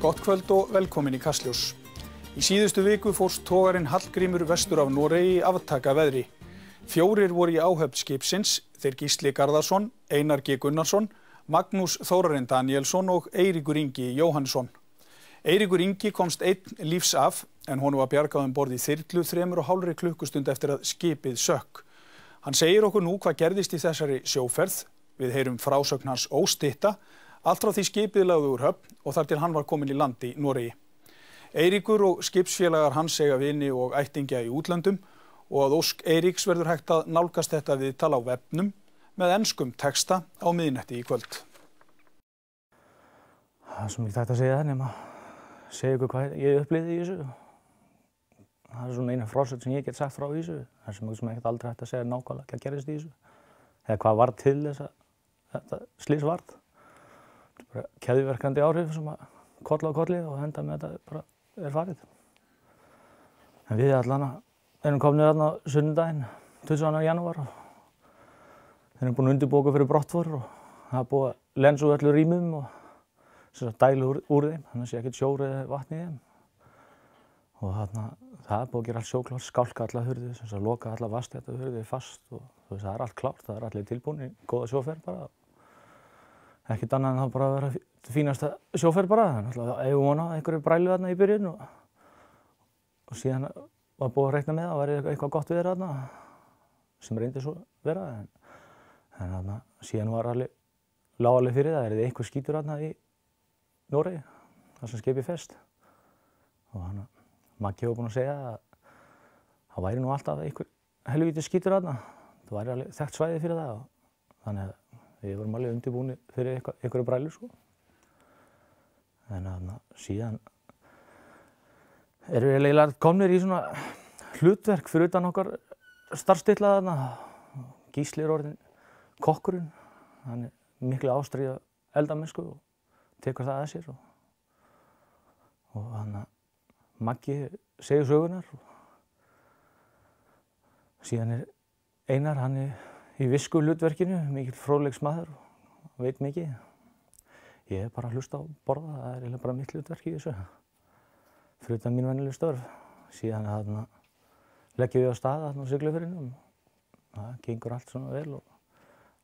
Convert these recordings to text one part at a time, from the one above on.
Gott kvöld og velkomin í Kastljós. Í síðustu viku fórst togarinn Hallgrímur vestur af Noregi í aftakaveðri. 4 voru í áhöfn skipsins, þeir Gísli Garðarsson, Einar G. Gunnarsson, Magnús Þórarinn Daníelsson og Eiríkur Ingi Jóhannsson. Eiríkur Ingi komst einn lífs af, en honum var bjargað borð í þyrlu 3,5 klukkustund eftir að skipið sökk. Hann segir okkur nú hvað gerðist í þessari sjóferð. Við heyrum frásögn hans óstytta, allt frá því skipið lagði úr höfn og þar til hann var kominn í land í Noregi. Eiríkur og skipsfélagar hans eiga vini og ættingja í útlöndum og að ósk Eiríks verður hægt að nálgast þetta viðtal á vefnum með enskum texta á miðnætti í kvöld. Það er svo mikið hægt að segja það nema segja ykkur hvað ég upplifði í þessu. Það er svona eina frásögn sem ég get sagt frá í þessu. Það er sem ég get aldrei hægt að segja nákvæmlega hvað gerðist í þessu. Eða hvað varð til þess að þetta slys varð. Þetta er bara keðjuverkandi áhrif sem að kolla á kolli og henda með þetta bara er farið. En við allan erum komnir þarna sunnudaginn, 22. janúar og þeir eru búin að undirbúa okkur fyrir brottför og það er búið að lensa úr öllu rýmum og dælu úr þeim, þannig að sé ekkert sjór eða vatn í þeim. Og þarna, það er búið að gera allt sjóklárt, skálka alla hurðir, sem að loka alla vastjættu hurðir fast og það er allt klárt, það er allir tilbúin í góða sjóferð bara. Ekkert annað en það bara að vera fínasta sjóferð bara, þannig að ég vona einhverju brælu þarna í byrjun og síðan var búið að reikna með að væri eitthvað gott við þarna sem reyndi svo vera, en þarna síðan var lá alveg fyrir það, einhver skítur þarna í Noregi, þar sem skipið fest og hann Maggi hefur búinn að segja að það væri nú alltaf einhver helvíti skítur þarna, það væri alveg þekkt svæði fyrir það og þannig að við vorum alveg undirbúnir fyrir einhverju brælu sko. En þarna síðan erum við eiginlega komnir í svona hlutverk fyrir utan okkar starfsstilla þarna. Gísli er orðinn kokkurinn, hann er miklu ástríða eldamennsku og tekur það að sér og hann Maggi segir sögunar og síðan er Einar, hann er í visku hlutverkinu, mikill fróðleiksmaður og veit mikið. Ég er bara að hlusta á borða, það er eiginlega bara mitt hlutverk í þessu. Fyrir utan mín venjulegu störf. Síðan þarna leggjum við á stað þarna á Siglufirðinum. Það gengur allt svona vel og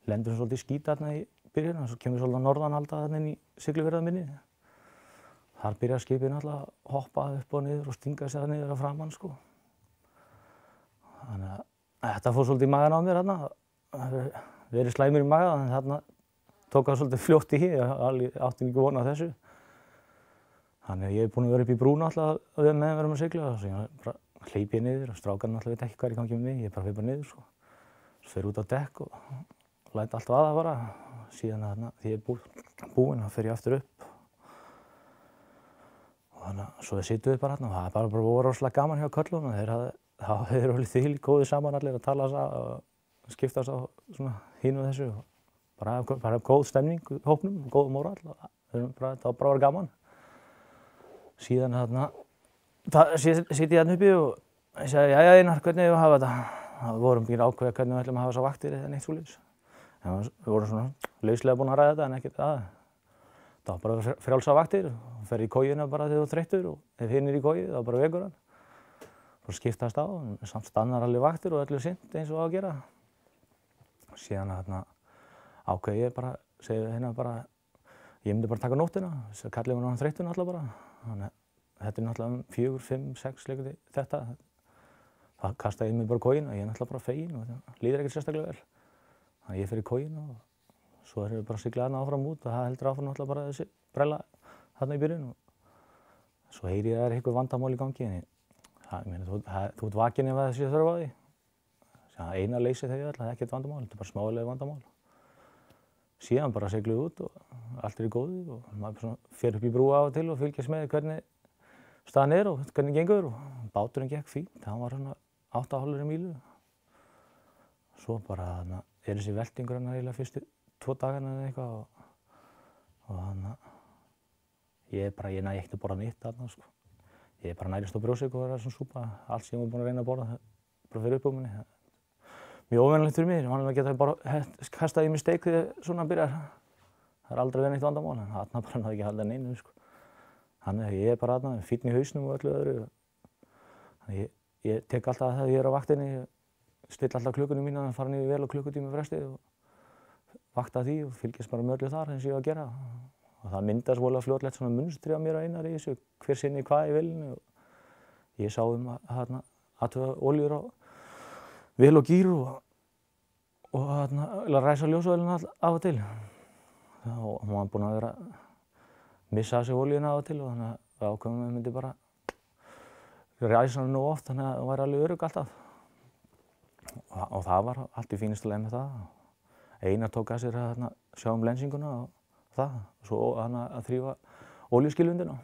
lendur svolítið skít þarna í byrjun og svo kemur svolítið norðanhalda þarna inn í Siglufirðarminni. Þar byrjar skipið náttúrulega að hoppa upp og niður og stinga sig það niður að framan sko. Þannig að þetta fór svolítið í magann á mér þarna. Verið slæmur í maga, en þarna tók það svolítið fljótt í, ég átti ekki von á þessu. Þannig að ég er búinn að vera upp í brúna alltaf meðan við erum að sigla og svo bara hleyp ég niður og strákarnir alltaf veit ekki hvað er í gangi með mig, ég bara fer bara niður sko. Svo fer út á dekk og læt allt vaða bara. Síðan þarna, því ég er búinn, þá fer ég aftur upp. Og þannig að svo sitjum við bara þarna og það er bara voru rosalega gaman hjá körlunum. Þeir eru alveg þvílíkt góðir saman allir að tala og skiptast á svona hínu og þessu og bara góð stemning í hópnum, góð móral og það var bara að vera gaman. Síðan þarna sit ég þarna uppi og ég segi, jæja Einar, hvernig eigum við að hafa þetta? Það vorum ekki ákveða hvernig við ætlum að hafa þessar vaktir eða neitt svoleiðis. En við vorum svona lauslega búin að ræða þetta en ekkert að. Það var bara frjálsar vaktir, þú fer í kojuna bara þegar þú ert þreyttur og ef hinn er í koji þá bara vekur hann. Svo skiptast á, samt stannar allir vaktir og öllu sinnt eins og á að gera. Síðan þarna ákveði ég bara, segi hérna bara, ég myndi bara taka nóttina, þess að kallið var þreyttur náttúrulega bara. Þannig að þetta er náttúrulega 4, 5, 6 leikuti þetta. Það kastaði ég mig bara í kojina, ég er náttúrulega bara fegin og það líður ekkert sérstaklega vel. Þannig að ég fer í kojina og svo erum við bara að sigla þarna áfram út og það heldur áfram náttúrulega bara þessi brella þarna í byrjun. Svo heyri ég að það er eitthvað vandamál í gangi. Þú ert vakinn ef það sé þörf á því. Eina leysir þau öll, það er ekkert vandamál, þetta er bara smálega vandamál. Síðan bara seglum við út og allt er í góðu og maður fer upp í brú af og til og fylgjast með hvernig staðan er og hvernig gengur og báturinn gekk fínt, hann var svona 8,5 mílu. Svo bara er þessi veltingur hann eiginlega fyrstu 2 dagana eða eitthvað og ég næ ekkert að borða nýtt þarna sko. Ég bara nærist á brjósik og það er svona súpa, allt sem ég var búinn að reyna að borða, bara fyrir upp á minni. Mjög óvenjulegt fyrir mig, vanlega geta bara kastað í mig steik þegar svona byrjar. Það er aldrei verið neitt vandamál, en þarna bara náði ekki að halda neinu, sko. Þannig að ég bara þarna fínn í hausnum og öllu öðru. Þannig ég tek alltaf þegar ég á vaktinni, still alltaf klukkunni mína að fara niður vel á klukkutíma fresti og vakta því og fylgjast bara með öllu þar eins og ég var að gera. Og það myndast voðalega fljótlegt svona munstri á mér og Einari í þessu, hver sinni hvað í vélinni. Ég sá að athuga olíur á vél og gír og ræsa ljósavélina af og til. Og hún var búin að vera missa af sig olíuna af og til og þannig að ákveðum við myndi bara ræsa hana nógu oft þannig að hún væri alveg örugg alltaf. Og það var allt í fínustu leið með það. Einar tók að sér að sjá lensinguna og það. Svo að þrífa olíuskilvindina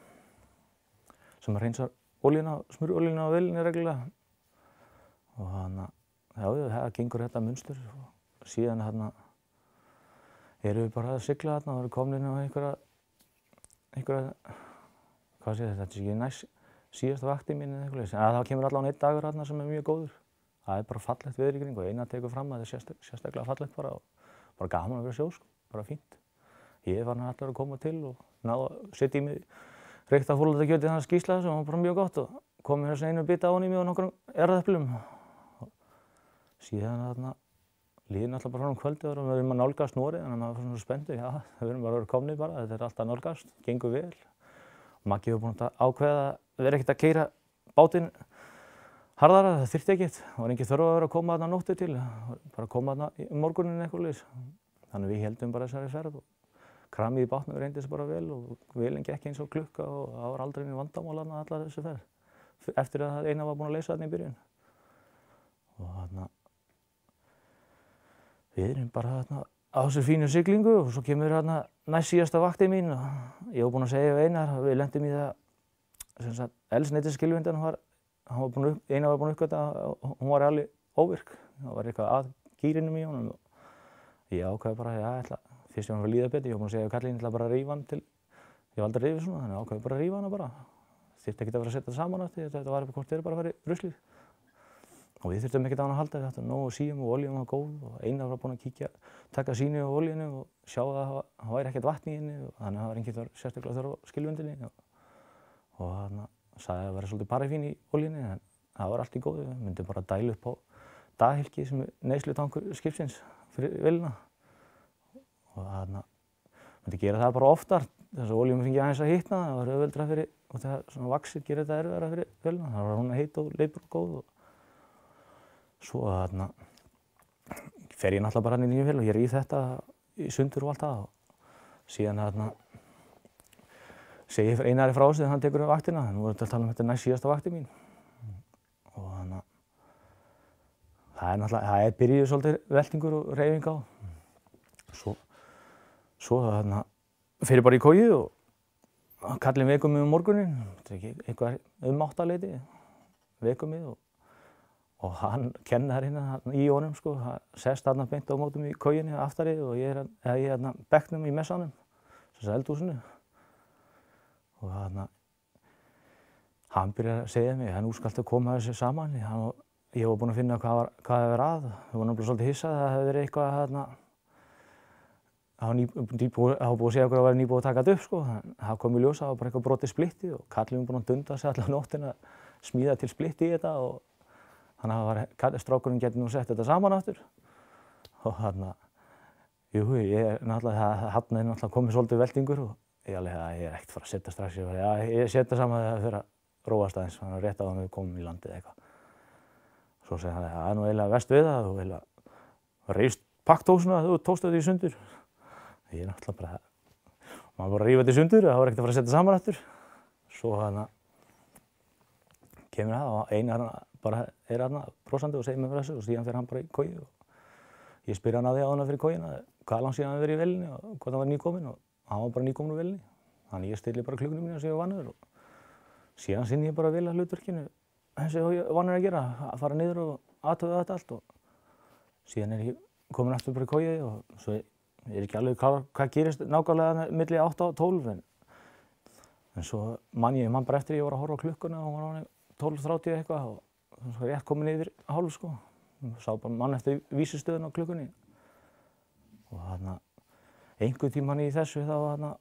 sem að hreinsar olíuna, smurr olíuna á vélinni reglulega. Og það gengur þetta munstur. Og síðan erum við bara að sigla og erum komin inn á einhverja, hvað sé þetta er ekki næst síðasta vakti mín eða eitthvað. Það kemur allavega einn dagur sem er mjög góður. Það er bara fallegt veður í kring og Einar tekur fram að það er sérstaklega fallegt bara gaman að vera sjó, bara fínt. Ég var allar að koma til og náða að setja í mig reykta fólaldarkjötið hans Gísla sem var bara mjög gott og kom með þessu einu bita ofan í mig og nokkrum erðeplum. Síðan líðin alltaf bara fram kvöldið og við erum að nálgast Noreg þannig að maður var svona spenntur. Já, við erum bara að vera komnir bara, þetta er alltaf að nálgast, gengur vel. Maggi var búinn að ákveða að vera ekkert að keyra bátinn harðara, það þyrfti ekkert. Það var engin þörf að vera að koma þarna nóttu til, bara að koma þarna um morguninn eitthvað leys. Þannig við héldum bara þessari ferð og kramið í bátnum reyndist bara vel og vélin gekk eins og klukka og það var aldrei einu vandamál þarna alla þessu ferð. Eftir að Einar var búinn að leysa þarna í byrjun. Og við erum bara á þessu fínu siglingu og svo kemur næst síðasta vaktin mín og ég var búinn að segja við Einar að við lentum í það eldsneytisskilvindin Einar var búinn að uppgötva að hún var alveg óvirk. Það var eitthvað að gírnum í honum og ég ákveði bara fyrst ég var að líða betur, ég var búinn að segja við kallinn ég ætla bara að rífa hann til, ég var aldrei að rífa svona, þannig ákveði bara að rífa hana bara. Þyrfti ekkert að vera að setja það saman eftir, þetta var hvort þeir bara að fara í ruslið. Og við þurftum ekkert á hann að halda, við ættum nógu síum og olíum var góð og Einar var búinn að taka sýni á olíunni og sjá að það væri ekkert vatn í henni og þannig að það var engin sérstaklega þörf á skilvindinni og sagði að það væri svolítið paraffín í olíunni en það var allt í góðu, við myndum bara dæla upp á daghylki sem er neyslutankur skipsins fyrir vélina og myndi gera það bara oftar þess að olíum fengi aðeins að hitna, það var auðveldara fyrir og þegar svona vaxið gerir þetta erfiðara fyrir vélina, það var hún að heit og leipur og góð og svo fer ég náttúrulega bara inn í nýju vél og ég ríð þetta í sundur og allt það og síðan segi ég Einari frá þessu þegar hann tekur vaktina, nú erum við að tala um þetta næst síðasta vaktin mín og það byrjuð svolítið veltingur og hreyfing á. Svo fer ég bara í koju og kallinn vekur mig um morguninn, þetta er ekki eitthvað 8-leyti, vekur mig og hann kennarinn í honum sest þarna beint á mótum í kojunni aftari og ég er bekknum í messanum, þessu eldhúsinu og hann byrjar að segja mér, nú skaltu koma þessu saman, ég var búinn að finna hvað það var að, ég var náttúrulega svolítið hissað, það hefði verið eitthvað það var búið að segja okkur að það væri nýbúið að taka þetta upp það kom í ljós, það var bara eitthvað brotið splitti og kallinn var búinn að dunda sig alla nóttina að smíða til splitti í þetta og þannig að strákurinn geti nú sett þetta saman aftur og ég er náttúrulega komið svolítið veltingur og ég er ekkert fara að setja strax, ég setja saman þegar það fyrir að róast aðeins, þannig að rétt á hann við komum í landið eitthvað. Svo segir hann að það nú eiginlega verst við það og eiginlega reist pakktósuna þegar þú tókst þetta í sundur. Ég er náttúrulega bara, maður bara að rífa þetta í sundur, það var ekkert að fara að setja saman aftur. Svo kemur það og Einar bara er brosandi og segir mér þessu og síðan fer hann bara í koju og ég spyr hann að því áðan fyrir kojuna hvað langt síðan hann verið í vélinni og hvort hann var nýkominn og hann var bara nýkominn úr vélinni. Þannig ég stilli bara klukkunum mína sem ég var vanur og síðan sinni ég bara vélahlutverkinu eins og ég var vanur að gera, að fara niður og athuga þetta allt og síðan er ég kominn aftur bara í koju og svo er ekki alveg hvað gerist nákvæmlega milli 8 og 12 en svo man bara eftir ég var að horfa á klukkuna og hún var 12:30 eitthvað og svo rétt komin yfir hálf sá bara mann eftir vísistöðun á klukkunni og einhvern tímann í þessu þá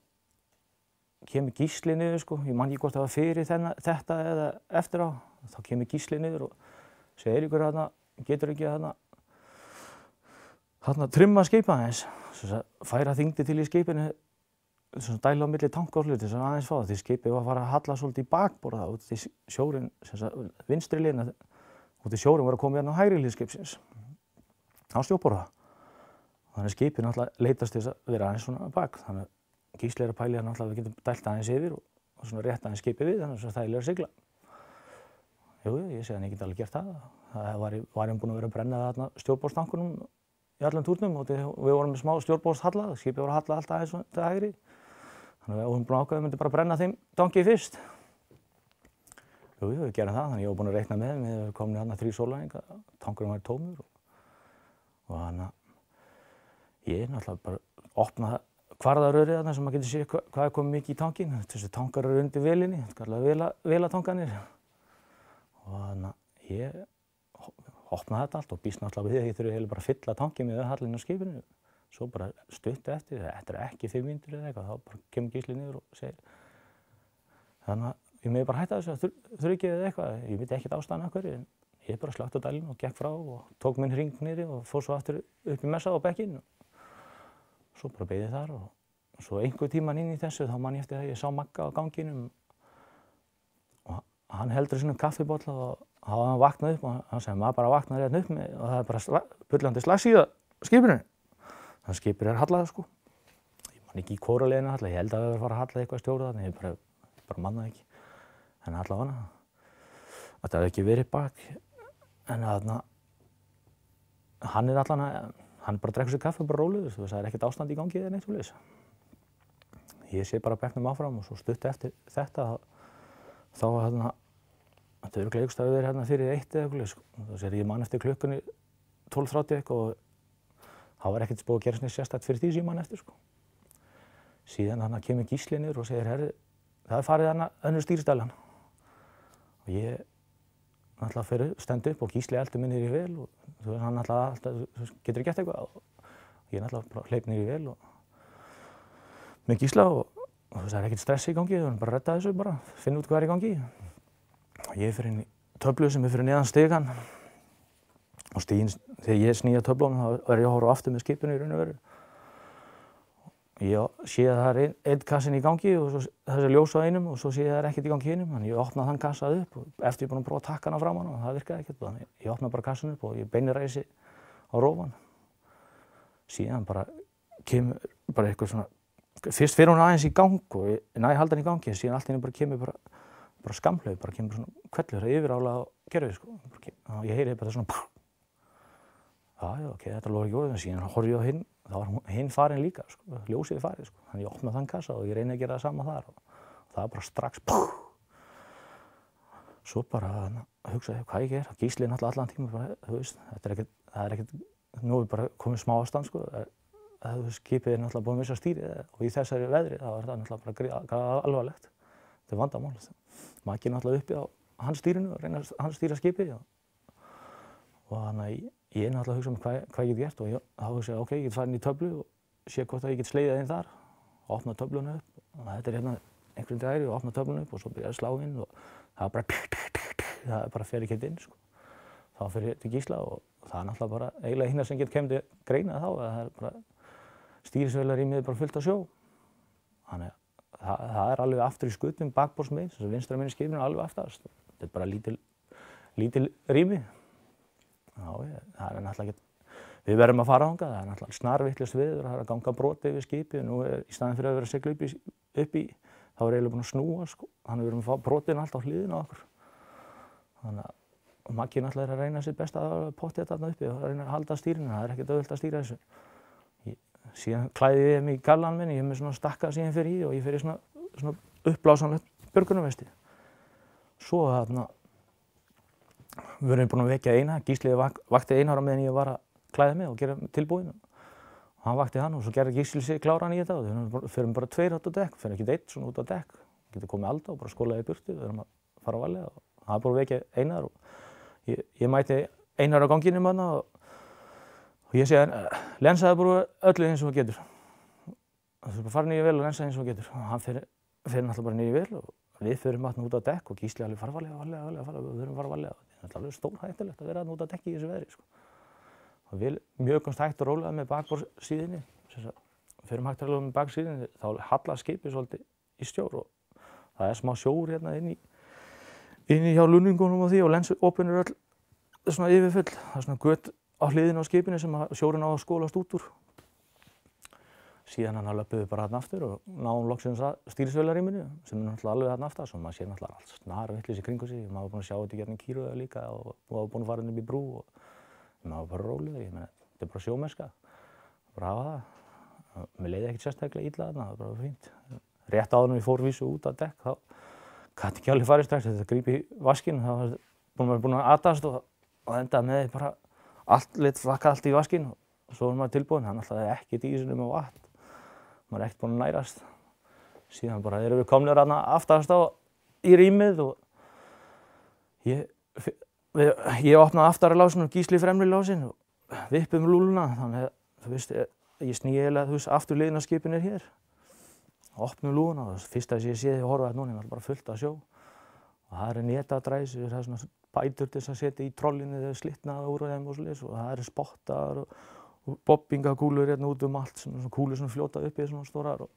kemur Gísli niður sko, ég man ekki hvort það var fyrir þetta eða eftir á, þá kemur Gísli niður og segir Eiríkur þarna, getur ekki þarna trimma skipið aðeins, færa þyngdi til í skipinu, dæla á milli tanka og hluti sem aðeins fá því skipið var að fara að halla svolítið í bakborða út í sjórinn, vinstri hliðina, út í sjórinn var að koma hérna á hægri hlið skipsins á stjórnborða. Þannig að skipið náttúrulega leitast til þess að vera aðeins svona bak, þannig að Gísli að pæli að náttúrulega við getum dælt aðeins yfir og svona rétt aðeins skipið við, þannig að þægilega að sigla. Jú, ég segi hann, ég get alveg gert það. Það var búin að vera að brenna þarna stjórnborðstankunum í allan túrnum og við vorum með smá stjórnborðshalla, skipið voru að halla alltaf aðeins til hægri. Þannig að við vorum búin að ákveða að við myndum bara brenna þeim tanki fyrst. Jú, við gerum það, þannig að ég var búin að reikna með þeim, við komum þarna 3 sólarhringa, tankurinn var tómur og þannig að ég náttúrulega bara opnaði kvarðarörið þarna sem maður getur séð hvað komið mikið í tankinn. Þessi tankar eru undir vélinni, kallaði vélatankarnir. Og þannig að ég opnaði þetta allt og býst náttúrulega við því að ég þurfi eiginlega bara að fylla tankinn með hallin á skipinu. Svo bara stutt eftir, þetta er ekki 5 mínútur eða eitthvað, þá bara kemur Gísli niður og segir þannig að ég megi bara hætta þessu, þurfi ekki eða eitthvað, ég veit ekkert ástæðan af hverju, en ég bara slökkti á dælinu og gekk frá og tók minn hring niðri og fór svo aftur upp í messa á bekkinn og svo bara beið ég þar og svo einhver tíman inn í þessu þá man ég eftir að ég sá Magga á ganginum og hann heldur svona kaffibolla og þá hafði hann vaknað upp og hann sagði maður bara vaknaði hérna upp með og það er bara bullandi slagsíða skipinu. Þannig að skipið hallað sko. Ég man ekki í hvora leiðina hallað, ég held að það var að fara að halla eitthvað stjóra þarna, ég bara mannaði ekki. En allavega þetta hefði ekki verið bak. En þarna, hann bara drekkur sér kaffi og bara rólegur, það er ekkert ástand í gangi eða neitt svoleiðis. Ég sé bara bekknum áfram og svo stutt eftir þetta, þá þetta er örugglega einhvers staðar verið fyrir 1 eða eitthvað sko. Þá sér ég man eftir klukkunni 12:30 eitthvað og það var ekkert búið að gera svona sérstakt fyrir því sem ég man eftir sko. Síðan hann kemur Gísli niður og segir, herri, það er farið hana önnur stýristælan. Og ég náttúrulega stend upp og Gísli eldur mig niður í vél og hann náttúrulega getur gert eitthvað og ég náttúrulega bara hleyp niður í vél og með Gísla og það er ekkert stress í gangi, við erum bara að redda þessu bara, finna út hvað er í gangi. Og ég fer inn í töflu sem er fyrir neðan stigann og stíginn, þegar ég sný að töflunum þá er ég að horfa aftur með skipinu í raun og veru. Ég sé að það er einn kassin í gangi og svo þessi ljós á einum og svo sé ég að það er ekkert í gangi hinum. Þannig ég opnaði þann kassa upp og eftir ég búinn að prófa að taka hana fram hann og það virkaði ekkert. Þannig ég opnaði bara kassan upp og ég beinreisi á rófan. Síðan bara kemur bara eitthvað svona, fyrst fer hún aðeins í gang og ég næ halda hann í gangi, síðan allt í einu bara kemur bara skamhlaug, bara kemur svona hvellur yfirálag á gerfið sko. Og ég heyri bara svona já, ok, þetta lofa ekki orðið, en síðan horfði ég á hinn, þá var hinn farin líka, sko, ljósið farið, sko. Þannig ég opnaði þann kassa og ég reyni að gera það sama þar og það var bara strax, Svo bara hugsaði ég hvað ég ger, Gísli náttúrulega allan tíma, bara, þú veist, það er ekkert, nú er bara komið smá ástand, sko, skipið er náttúrulega búin að missa stýrið og í þessari veðri, þá var það náttúrulega bara alvarlegt. Þetta er vandamál. Maggi náttúrulega uppi á hans stýrinu og reyna að hann stýra skipið og þannig að ég náttúrulega hugsa hvað ég get gert og þá hugsa ég, ok, ég get farin í töflu og sé hvort að ég get slegið inn þar og opna töfluna upp og þetta er hérna einhvern dæri og opna töfluna upp og svo byrja að slá inn og það bara fer ekki inn, sko. Þá fer ég til Gísla og það er náttúrulega bara eiginlega hina sem kemur til greina þá, það er bara stýrisvélarrýmið bara fullt af sjó. Þannig að það er alveg aftur í skutnum bakborðsmegin, þess að vinstra megin í skipinu er alveg aftast. Þetta er bara lítil rými. Já, það er náttúrulega ekki, við verðum að fara þangað, það er náttúrulega snarvitlaust veður, það er að ganga broti yfir skipið, nú í staðinn fyrir að vera að sigla upp í, þá er eiginlega búin að snúa, sko, þannig við erum að fá brotin allt á hliðina á okkur. Þannig að Maggi náttúrulega er að reyna sitt besta að pottið þarna uppi og reyna að halda stýrinu, það er ekkert auðvelt að stýra þessu. Síðan klæði ég mig í gallann minn, ég er með svona stakka sem ég fer í og ég fer í svona uppblásanlegt björgunarvesti. Svo þarna við erum búin að vekja Einar, Gísli vakti Einar á meðan ég var að klæða mig og gera tilbúin. Hann vakti hann og svo gerði Gísli sig kláran í þetta og við förum bara 2 út á dekk, fyrir ekki 1 svona út á dekk. Getur komið Alda og bara skólaði í burtu, við erum að fara varlega og hann er búin að vekja Einar og ég mæti Einar á ganginum þarna og ég segi lensaði bara öllu eins og þú getur. Þú er bara farin í vel og lensaði eins og þú getur. Og hann fer fer náttúrulega bara niður í vél og við förum út á dekk og Gísli alveg fara varlega, við þurfum að fara varlega. Það er alveg stórhættulegt að vera út á dekki í þessu veðri, sko. Og við mjögumst hægt og rólega með bakborðssíðinni, förum hægt og rólega með baksíðinni, þá hallar skipið svolítið í stjór og það er smá sjór hérna inni hjá lunningunum og því og lensopin öll svona yfirfull. Það er svona göt á hliðinu á skipinu sem sjórinn á að skólast út úr. Síðan löpum við bara þarna aftur og náum loksins að stýrisvélarrýminu sem er náttúrulega alveg þarna aftast og maður sér náttúrulega allt snarvitlaust í kringum sig. Maður var búinn að sjá þetta í gegnum Kýrauga líka og maður var búinn að fara inn upp í brú og maður var bara rólegur. Ég meina, þetta er bara sjómennska. Bara hafa það. Mér leiði ekkert sérstaklega illa þarna, það var bara fínt. Rétt áður en við fórum vísu út að dekk, þá gat ekki alveg farið strax. Þetta gríp í vaskinn, þá var búinn að atast og endaði með bara flakkaði allt í vaskinn og svo var maður tilbúinn. Það náttúrulega ekkert í þessu nema vatn. Maður er ekkert búinn að nærast. Síðan bara erum við komnir þarna aftast í rýmið og ég opnaði aftari lásinn og Gísli fremri lásinn og vippum lúluna. Þannig að, þú veist, ég sný eiginlega, aftur hliðin á skipinu er hér. Opnum lúguna og fyrsta sem ég sé þegar ég horfa núna er bara fullt af sjó. Og það eru netadræs, það er svona bætur til að setja í trollinu þegar slitnaði úr þeim og svoleiðis og það eru spottar og bobbingakúlur hérna út allt, svona kúlur sem fljóta upp í svona stórar og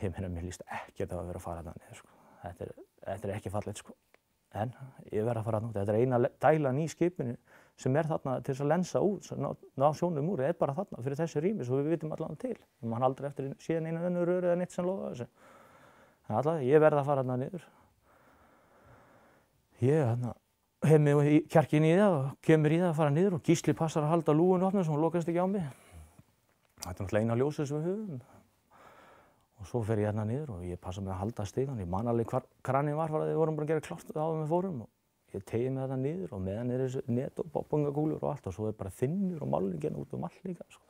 ég meina, mér líst ekkert að vera að fara þarna niður, sko. Þetta er ekki fallegt, sko. En ég verð að fara þarna út. Þetta er eina dælan í skipinu sem er þarna til þess að lensa út, ná sjónum úr, er bara þarna fyrir þessi rými svo við vitum allan til. Man aldrei eftir síðan einu önnur rör eða neitt sem lofa þessu. En allavega, ég verð að fara þarna niður. Ég hef mig kjarkinn í það og kemur í það að fara niður og Gísli passar að halda lúgunni opna svo hún lokast ekki á mig. Þetta er náttúrulega eina ljósið sem við höfum. Og svo fer ég hérna niður og ég passa mig að halda stigann. Ég man alveg hvar kraninn var þegar við vorum bara að gera klárt áður en við fórum. Og ég teygi mig þetta niður og meðan er þessu net og bobbingakúlur og allt og svo er bara þynnur og málningin út allt líka, sko.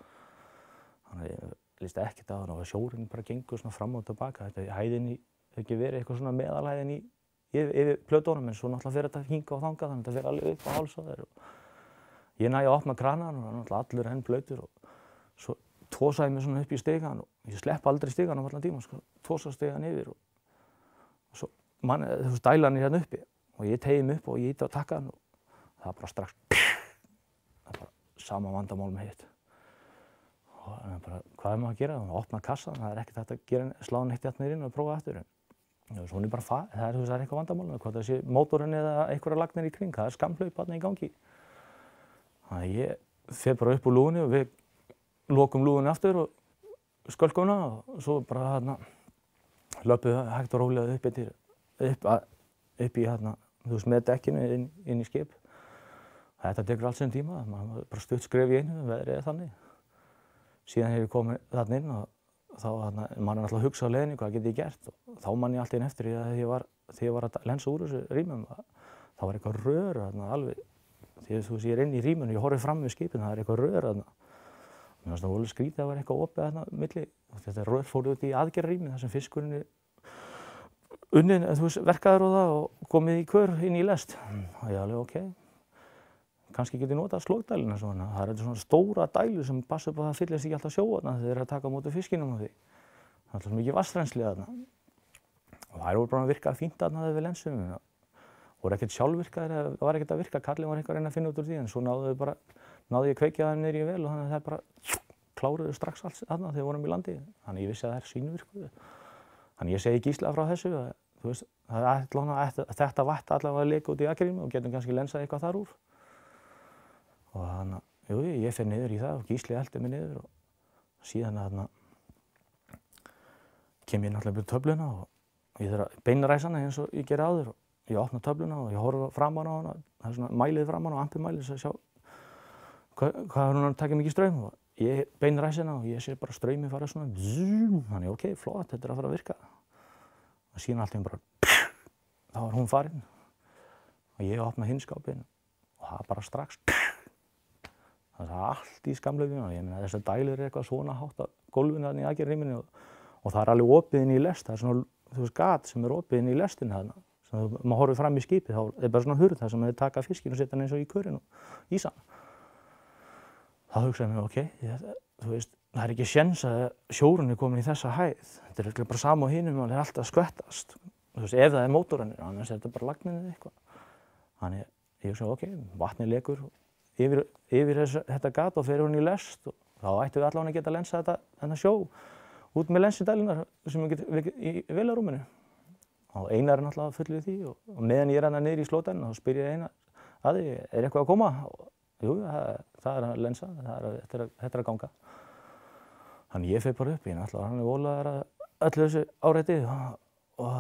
Þannig að ég líst ekkert á það og sjórinn bara gengur svona fram og tilbaka. Þetta hæðin ekki verið eitthvað svona meðalhæðin yfir plötunum en svo náttúrulega fer þetta hinga og þangað þannig að þetta fer alveg upp á háls á þér. Ég næ að opna kranann og það er náttúrulega allur enn blautur og svo tósa ég mig svona upp í stigann og ég slepp aldrei stigann á allan tíma, sko. Tósa stigann yfir og svo dælan er hérna uppi og ég teygi mig upp og ég ýti á takkann og það er bara strax það er bara sama vandamál með hitt. Og það er bara, hvað er maður að gera? Það er að opna kassan, það er ekkert hægt að gera slá neitt hérna inn og prófa aftur. Svona er bara það er eitthvað vandamál, hvort það sé mótorinn eða einhverjar lagnir í kring, það er skammhlaup þarna í gangi. Þannig að ég fer bara upp úr lúgunni og við lokum lúgunni aftur og skölkum hana og svo bara þarna löpum við hægt og rólega upp í hérna, þú veist, með dekkinu inn í skip. Þetta tekur allt sinn tíma, maður bara stutt skref í einu, veðrið er þannig. Síðan hef ég komið þarna inn og þá maður er alltaf að hugsa á leiðinni hvað get ég gert og þá man ég allt einn eftir því að þegar ég var að lensa úr þessu rýmum þá var eitthvað rör alveg því þú veist ég er inn í rýminu ég horfi fram við skipinu það er eitthvað rör mér fannst það volið skrítið að það var eitthvað opið milli og þetta rör fór út í aðgerðarrými þar sem fiskurinn er unnin þú veist verkaður og það og komið í kör inn í lest og ég alveg ok kannski get ég notað slógdæluna svona. Það er svona stóra dælu sem passa upp á það fyllist ekki alltaf sjó þarna þegar þeir eru að taka á móti fiskinum og því. Það er alltaf mikið vatnsrennsli þarna. Og þær voru bara að virka fínt þarna þegar við lensum. Voru ekkert sjálfvirkaðir, það var ekkert að virka, kallinn var eitthvað að reyna að finna út úr því en svo náði ég að kveikja það niður í vel og þannig að það bara kláruðu strax allt þarna þegar við vorum í landi. Þannig ég vissi að þær svínvirkuðu. Þannig ég segi Gísla frá þessu að þú veist, þetta vatn allavega að leka út í akrinu og getum kannski lensað eitthvað þar úr. Og þannig að ég fer niður í það og Gísli eldi mig niður og síðan kem ég náttúrulega upp í töfluna og ég þarf að beinræsa hana eins og ég geri áður og ég opna töfluna og ég horfa framan á hana, það er svona mælið framan á ampumælið til að sjá hvað hún takir mikið straum og ég beinræsa hana og ég sé bara straumið fara svona þannig ok, flott, þetta er að fara að virka og síðan allt í bara þá var hún farin og ég opna hinn skápinn og það bara strax það er allt í skamlaufinu og ég meina þessar dælur er eitthvað svona hátt á gólfinu þarna í aðgerðarrýminu og það er alveg opið inn í lest, það er svona þú veist gat sem er opið inn í lestinu þarna sem maður horfir fram í skipið þá er bara svona hurð þar sem þeir taka fiskinn og setja hann eins og í körinn og ísa hann. Þá hugsaði ég mér ok, þú veist það ekki séns að sjórinn komin í þessa hæð. Þetta örugglega bara sama á hinum, hann alltaf að skvettast. Þú veist, ef það mótorinn, annars þetta bara lagnin eða eitthvað. Þannig ég hugsa, ok, vatnið lekur yfir þetta gat og fer hún í lest og þá ættum við allavega að geta lensað þetta sjó út með lensidælunar sem við getum í vélarrúminu. Og Einar náttúrulega full við því og meðan ég niður í slótæðinu þá spyr ég Einar að því, eitthvað að koma? Og, jú, það að lensa, þetta að ganga. Þannig ég fer bara upp, ég náttúrulega hann volaður að öllu þessu áreiti og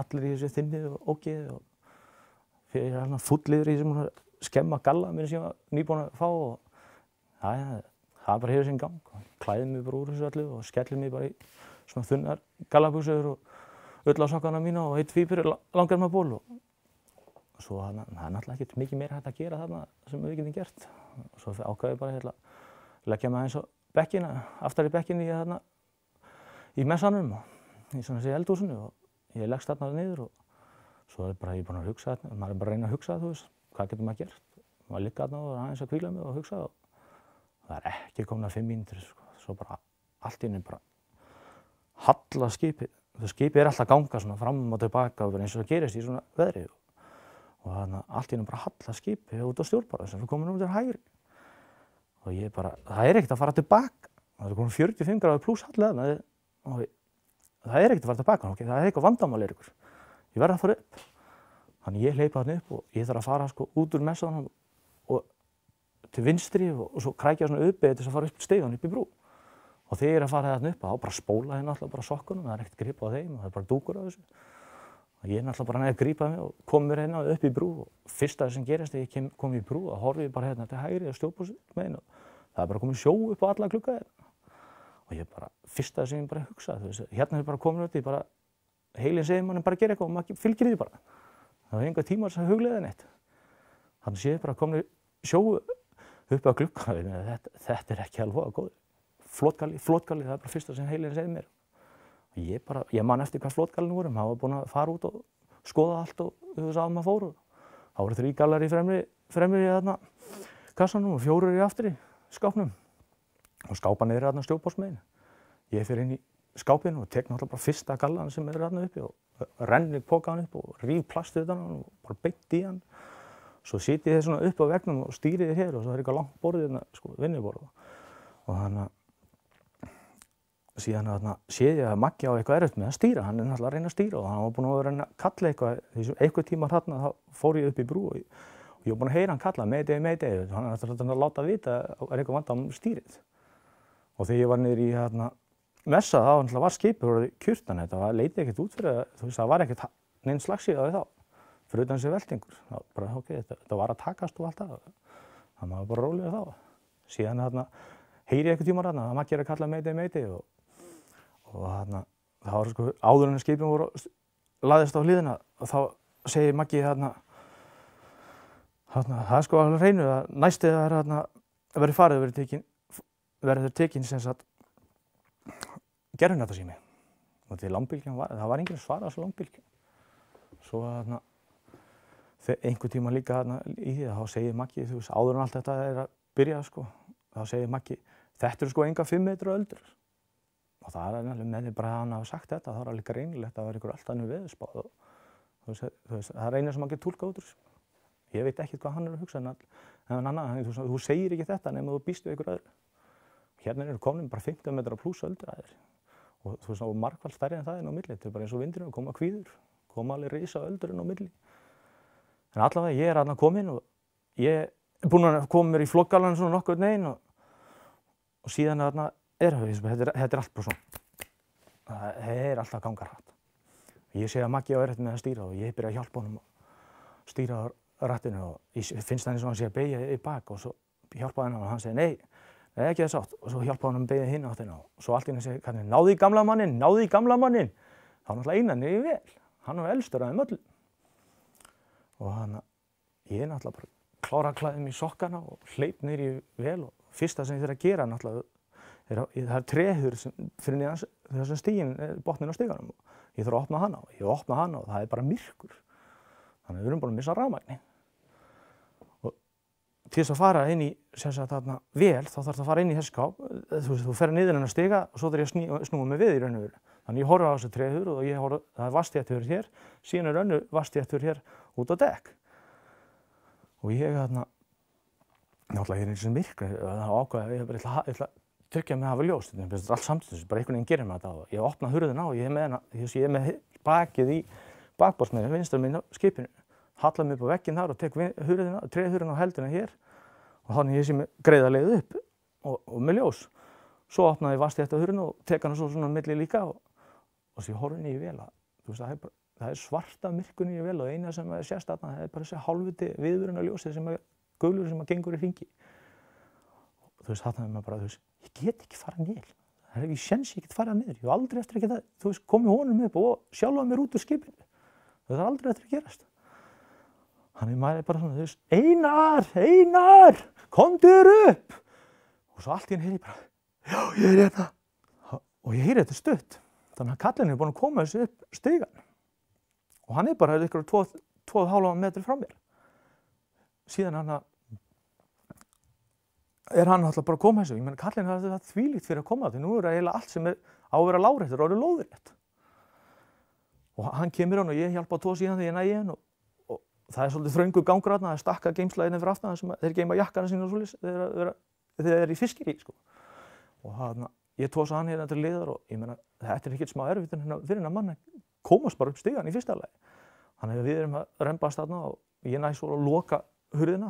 allir í þessu þinnið og ógeðið og fyrir hann fulliður í þessum skemma galla minn sem ég var nýbúinn að fá og það bara hefur sinn gang. Klæði mig bara úr þessu öllu og skelli mig bara í svona þunnar gallabuxur og ullasokkana mína og eitt fífur langarmaból og svo það er náttúrulega ekkert mikið meira hægt að gera þarna sem við getum gert. Svo ákvað ég bara leggja mig aðeins á bekkina, aftar í bekkinni þarna í messanum og í svona eldhúsinu og ég leggst þarna niður og svo ég bara búinn að hugsa þarna, maður bara að reyna að hugsa, þú veist, hvað getur maður gert? Maður liggur þarna og aðeins að hvíla mig og hugsa og það er ekki komna 5 mínútur, sko. Svo bara allt í einu bara halla skipið. Skipið er alltaf að ganga svona fram og tilbaka og eins og það gerist í svona veðri og þannig að allt í einu bara halla skipið út á stjórnborðið sem er komin út til hægri og ég bara, það er ekkert að fara tilbaka, það er komin 45 gráður pluss hallega og það er ekkert að fara tilbaka, okay? Það er eitthvað vandamál ykkur, ég verð að fara upp. Þannig ég hleypa þarna upp og ég þarf að fara sko út úr messanum og til vinstri og svo krækja svona uppið til þess að fara upp stegan upp í brú. Og þegar ég er að fara þarna upp, þá bara spóla ég náttúrulega bara sokkunum, það er ekkert grip á þeim og það er bara dúkur á þessu. Og ég er náttúrulega bara að grípa mig og kom mér hérna upp í brú og fyrsta sem gerist þegar ég kom í brú, þá horfi ég bara hérna til hægri og stjórnborðsmegin og það er bara komið sjó upp á alla glugga hérna. Og ég bara, fyrsta sem ég bara hugsaði, þú veist, hérna er bara komin út í bara, heilinn segir manni bara gera eitthvað og maður fylgir því bara. Það var enga tíma að hugleiða neitt. Þannig sé ég bara komin sjó upp á glugga, þetta er ekki alveg góð. Flotgalli, það er bara fyrsta sem heilinn segir mér. Ég man eftir hvað flotgallin voru, maður var búinn að fara út og skoða allt og þú veist að maður fór og það voru 3 gallar í fremri í þarna kassanum og 4 í aftri skápnum og skápa niður þarna stjórnborðsmegin. Ég fer inn í skápinn og tek náttúrulega bara fyrsta gallan sem er þarna uppi og renni pokann upp og ríf plastið utan hann og bara beint í hann. Svo sit ég svona upp á veggnum og stýri þér hér og svo er eitthvað langt borðið þarna, sko, vinnuborð og þannig síðan sé ég að Maggi á eitthvað erfitt með að stýra, hann er náttúrulega að reyna að stýra og hann var búinn að reyna að kalla eitthvað tíma þarna, þá fór ég upp í brú og ég var búinn að heyra hann kalla Mayday, hann er að láta vita að það er eitthvað vandamál með stýrið. Og þegar ég var niður í messa þá var skipið orðið kjurtan, þetta leit ekkert út fyrir þú veist, það var ekkert neinn slagsíða við þá, fyrir utan þessi veltingur. Það bara, ok, þetta var að takast og allt það, þannig að bara rólega þá. Síðan heyri ég eitthvað tíma þarna, að Maggi er að kalla Mayday og það var sko áður en skipin voru laðist á hliðina og þá segir Maggi það er sko alveg hreinu að næstið það er verið farið verður tekin sem sagt gerðunættasími og til langbylgjan það var enginn svara þessu langbylgjan. Svo einhver tíma líka í því þá segir Maggi, þú veist, áður en allt þetta er að byrja sko, þá segir Maggi þetta eru sko enga 5 metra öldur. Og það er alveg með því bara að hann hafa sagt þetta, það var alveg greinilegt að það var einhver allt annað veðurspá. Það er eina sem hann getur túlkað út úr þessu. Ég veit ekkert hvað hann er að hugsa en annað, þú segir ekki þetta nema þú býst við einhver öðru. Hérna eru komin bara 15 metra pluss öldræðir og þú veist, og margfalt stærri en það inn á milli. Þetta er bara eins og vindurinn, koma kvíður, koma alveg risa öldur inn á milli. En allavega ég er komin og ég er búinn að koma mér í flotgallan svona nokkurn veginn og síðan þetta er allt bara svona, það er alltaf að ganga hratt. Ég sé að Maggi á erfitt með að stýra og ég byrja að hjálpa honum að stýra rattinu og ég finnst það eins og hann sé að beygja í bak og svo hjálpaði hann og hann segi nei, ekki þess átt og svo hjálpaði hann að beygja hinn áttina og svo allt í einu segi hann náðu í gamla manninn, þá náttúrulega Einar niður í vel, hann var elstur af þeim öllum. Og ég náttúrulega bara klára að klæða mig í sokkana og hleyp niður í vel og fyrsta sem ég þarf að gera náttúrulega það er trehur fyrir neðan þessum stíginn, botninn á stiganum og ég þarf að opna hana og ég opna hana og það er bara myrkur. Þannig að við erum bara að missa rafmagni. Og til þess að fara inn í þarna vel, þá þarf það að fara inn í þessi skáp. Þú fer niður hennar stiga og svo þarf ég að snúa mig við í raun og veru. Þannig ég horfi á þessi tréhurð og það er vatnstéttur hér, síðan önnur vatnstéttur hér út á dekk. Og ég náttúrulega ég eins og myrkri, það ákveða, ég ætla að tryggja mig að hafa ljós. Þetta er allt samstundis, bara einhvern veginn gerir maður þetta. Ég opna hurðina og ég er með bakið í bakborðsmiðju, vinstra megin á skipinu. Halla mig upp á vegginn þar og tek tréhurðina á heldina hér og þannig ég sé með greiða leið upp og með ljós. Svo opnaði ég vatnstéttarhurðina og tek hana svo svona milli líka og svo ég horfi inn í véla. Það er svart af myrkunni í véla og eina sem sést þarna, það er bara þessi hálfviti viðvörunarljósið sem gulur sem gengur í hringi. Þarna er maður bara, ég get ekki farað niður. Það er ekki séns ég get farað niður. Ég hef aldrei eftir að geta, komið honum upp og sjálfa mér út úr skipinu. Það er aldrei eftir að gerast. Þannig maður er bara svona, Einar, komdu þér upp! Og svo allt í einu heyri ég bara, já, ég er hérna. Og ég heyri þetta stutt. Þannig að kallinn er búinn að koma þessu upp stigann. Og hann er bara ykkur 2,5 metri frá mér. Síðan er hann alltaf bara að koma þessu. Ég meina, kallinn er það þvílíkt fyrir að koma. Því nú er eiginlega allt sem á að vera lárétt, er orðið lóðrétt. Og hann kemur hann og ég hjálpa að tósa í hann þegar ég nægi hann og það er svolítið þröngur gangur þarna, það er stakka geymslaðinni fyrir aftan sem þeir geyma jakkana sína og svolítið þegar þeir eru í fiskiri, sko. Og ég tósa hann hérna til liðar og ég meina, þetta er ekkert smá erfitt fyrir hennar mann að komast bara upp stigann í fyrsta lagi. Þannig að við erum að rembast þarna og ég næ svo að loka hurðina,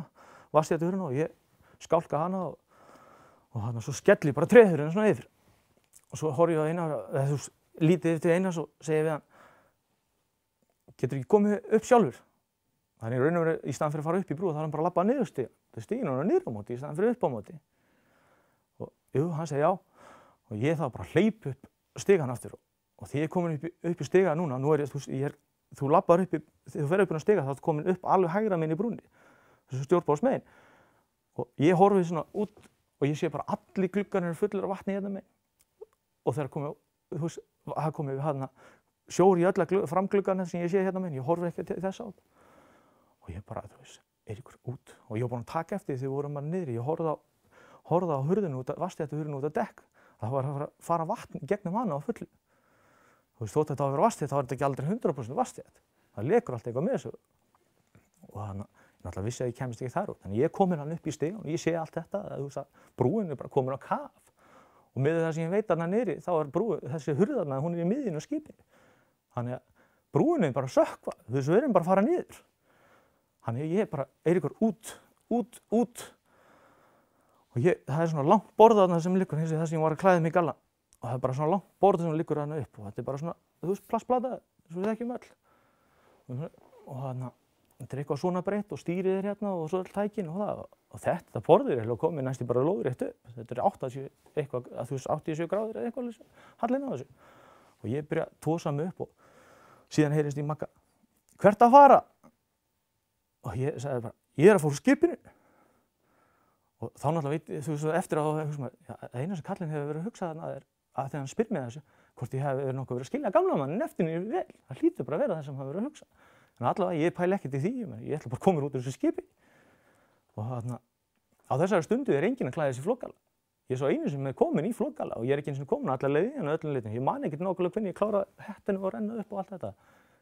vatnstéttarhurðina og ég skálka hana og svo skelli ég bara tréhurðina svona yfir. Og svo horfi ég á Einar, lítið yfir til Einars og segi við hann, getur ekki komið upp sjálfur? Þannig raun og veru í staðan fyrir að fara upp í brú, þá er hann bara að labba niður stigann. Það er stiginn hann niður á móti í staðan fyrir upp á móti. Og hann segi já. Og ég þá bara hleyp upp stigann aftur. Og því ég er komin upp í stigann núna, þú labbar upp, þegar þú fer upp á stigann, þá er komin upp alveg hægra megin í brúnni. Þessu stjórnborðsmegin. Og ég horfi svona út og ég sé bara allir gluggarnir eru fullir af vatni hérna megin. Og þegar komið sjór í alla framgluggarnir sem ég sé hérna megin, ég horfi ekki til þess átt. Og ég bara, er ykkur út. Og ég var búinn að taka eftir því þegar við vorum bara niðri. Ég horfði á hurðinu vatnstéttarhurðinu út af dekk. Það var að fara vatn gegnum hana á fullu. Þótt þetta á að vera vatnstétt, þá er þetta ekki aldrei 100% vatnstétt. Það lekur allt eitthvað með þessu. Og ég náttúrulega vissi að ég kemist ekki þar út. Þannig ég kom hérna upp í stigann og ég sé allt þetta. Brúin er bara komin á kaf. Og með það sem ég veit þarna niðri, þá er þessi hurð hún er í miðjunni á skipinu. Þannig að brúin er bara að sökkva. Við erum bara að fara niður. Þannig ég bara, ykkur út. Og það er svona langt borð þarna sem liggur, eins og það sem ég var að klæða mig í gallann. Og það er bara svona langt borð sem liggur þarna upp og þetta er bara svona, plastplata, eins og við þekkjum öll. Og þetta er eitthvað svona breitt og stýrið er hérna og svo er tækin og það. Og þetta borðið er komið næstum bara lóðrétt upp. Þetta er 87 gráður eða eitthvað hallin á þessu. Og ég byrja að tósa mig upp og síðan heyrist í Magga, hvert að fara? Og ég sagði bara, ég er að fara úr skipinu. Og þá náttúrulega eftir að eina sem kallinn hefur verið að hugsa þarna er að þegar hann spyr mig þessu, hvort ég hef nokkuð verið að skilja gamla mannin eftir mér vel. Það hlýtur bara að vera það sem hann verið að hugsa. En allavega ég pæli ekkert í því, ég ætla bara að koma út úr þessu skipi. Og á þessari stundu er enginn að klæða sig í flókgalla. Ég er svo einu sem er komin í flókgalla og ég er ekki eins og komin alla leið en öllum leiðum. Ég man ekkert nákvæmlega hvernig ég kláraði hettinu og renna upp og allt þetta.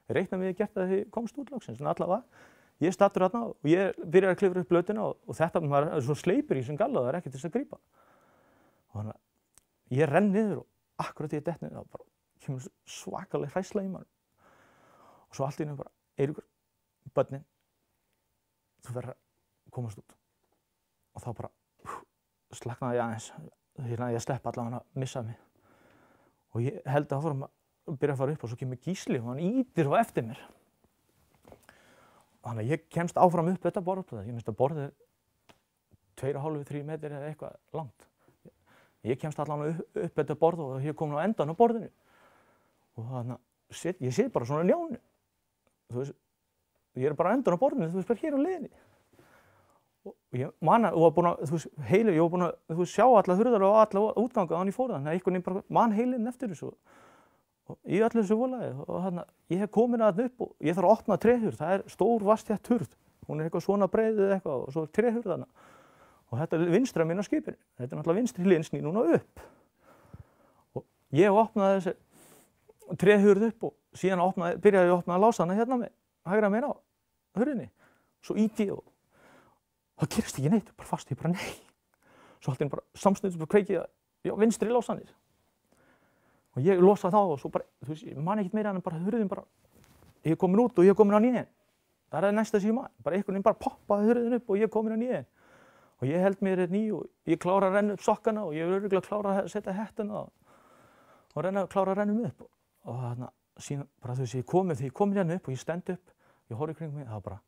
Ég reikna með ég gert það þegar ég komst út loksins, en allavega. Ég stattur þarna og ég byrjar að klifra upp lautina og þetta var svo sleipur í þessum galla og það er ekkert til þess að grípa. Og þannig að ég renn niður og akkurat ég dett niður og bara kemur svakaleg hræðsla í mann. Og svo allt í einu bara, Eiríkur, börnin, þú verður að komast út. Og þá bara slaknaði ég aðeins, hérna ég slepp allavega að missa mig. Og ég held að byrja að fara upp og svo kemur Gísli og hann ýtir á eftir mér. Þannig að ég kemst áfram upp þetta borð, ég minnst að borðið 2,5–3 metri eða eitthvað langt. Ég kemst allavega upp þetta borð og ég kom á endan á borðinu. Og þannig að ég sit bara svona njánu. Ég er bara á endan á borðinu, bara hér á leiðinni. Og ég var búinn að, ég var búinn að sjá alla hurðar og alla útganga á hann í fór þannig að einhvern veginn bara man heilinn eftir þessu. Og í öllu þessu volagi og ég hef komin að þarna upp og ég þarf að opna tréhurð, það er stór vatnstétt hurð hún eitthvað svona breið eða eitthvað og svo tréhurð þarna. Og þetta vinstra minn á skipinu, þetta náttúrulega vinstri hliðin snýr núna upp. Og ég opnaði þessi tréhurð upp og síðan byrjaði ég að opna lásana hérna með hægra megin á hurðinni. Svo ýti ég og það gerist ekki neitt, bara fast, ég bara nei. Svo allt í einu bara samstundis bara kveiki ég á vinstri lásanir. Og ég losaði þá og svo bara, þú veist, ég man ekkert meira en bara hurðin bara, ég er komin út og ég er komin á nýðin. Það er næsta sem ég man, bara einhvern veginn bara poppaði hurðin upp og ég er komin á nýðin. Og ég held mér ný og ég klára að renna upp sokkana og ég er örugglega klára að setja hettuna og klára að renna upp. Og þarna, síðan bara þú veist, þegar ég kom hérna upp og ég stend upp, ég horfi kring mig, það var bara,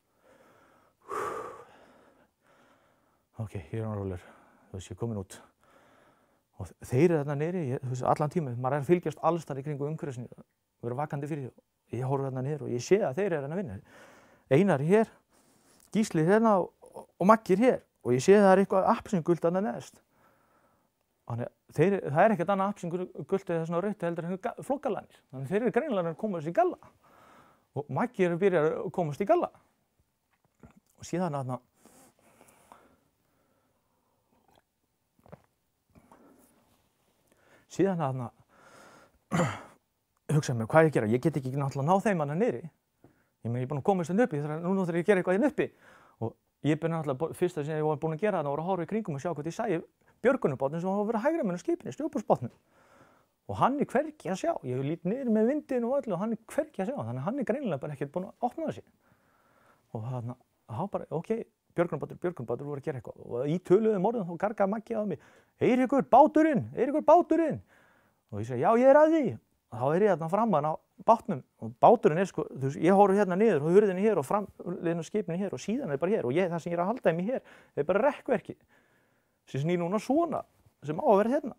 ok, ég er rólegur, þú veist, ég er komin út. Og þeir eru þarna niðri, þú veist, allan tíma, maður er að fylgjast alls þar í kringu umhverfisins og vera vakandi fyrir því. Ég horfi þarna niður og ég sé að þeir eru að vinna. Einar er hér, Gísli hérna og Maggi er hér og ég sé að það er eitthvað appelsínugult þarna neðst. Þannig það er ekkert annað appelsínugult eða svona rautt heldur en flókalanir. Þannig þeir eru greinilega að komast í galla. Og Maggi er að byrja að komast í galla. Og síðan þarna hugsaði mér, hvað er ég að gera? Ég get ekki náttúrulega ná þeim hana niðri. Ég er búinn að komast hérna uppi, núna þarf ég að gera eitthvað hérna uppi. Og ég byrja náttúrulega, fyrsta sem ég var búinn að gera þarna var að horfa í kringum og sjá hvað ég sæi björgunarbátnum sem var að vera hægra megin á skipinu, snjóbátsbátnum. Og hann er hvergi að sjá. Ég lít niður með vindinn og öllu og hann er hvergi að sjá. Þannig að hann er greinilega bara ekkert búinn að opna það sig. Og þarna, þá bara, ok, björgunarbátur voru að gera eitthvað. Og í töluðum orðum þá gargaði Maggi á mig. Eiríkur, báturinn! Og ég segi, já, ég er að því. Og þá er ég þarna framan á bátnum. Og báturinn er sko, þú veist, ég horfi hérna niður og hurðinni hér og framliðin á skipinu hér og síðan er bara hér. Og það sem ég er að halda í mig hér er bara rekkverki. Sem snýr núna svona, sem á að vera hérna.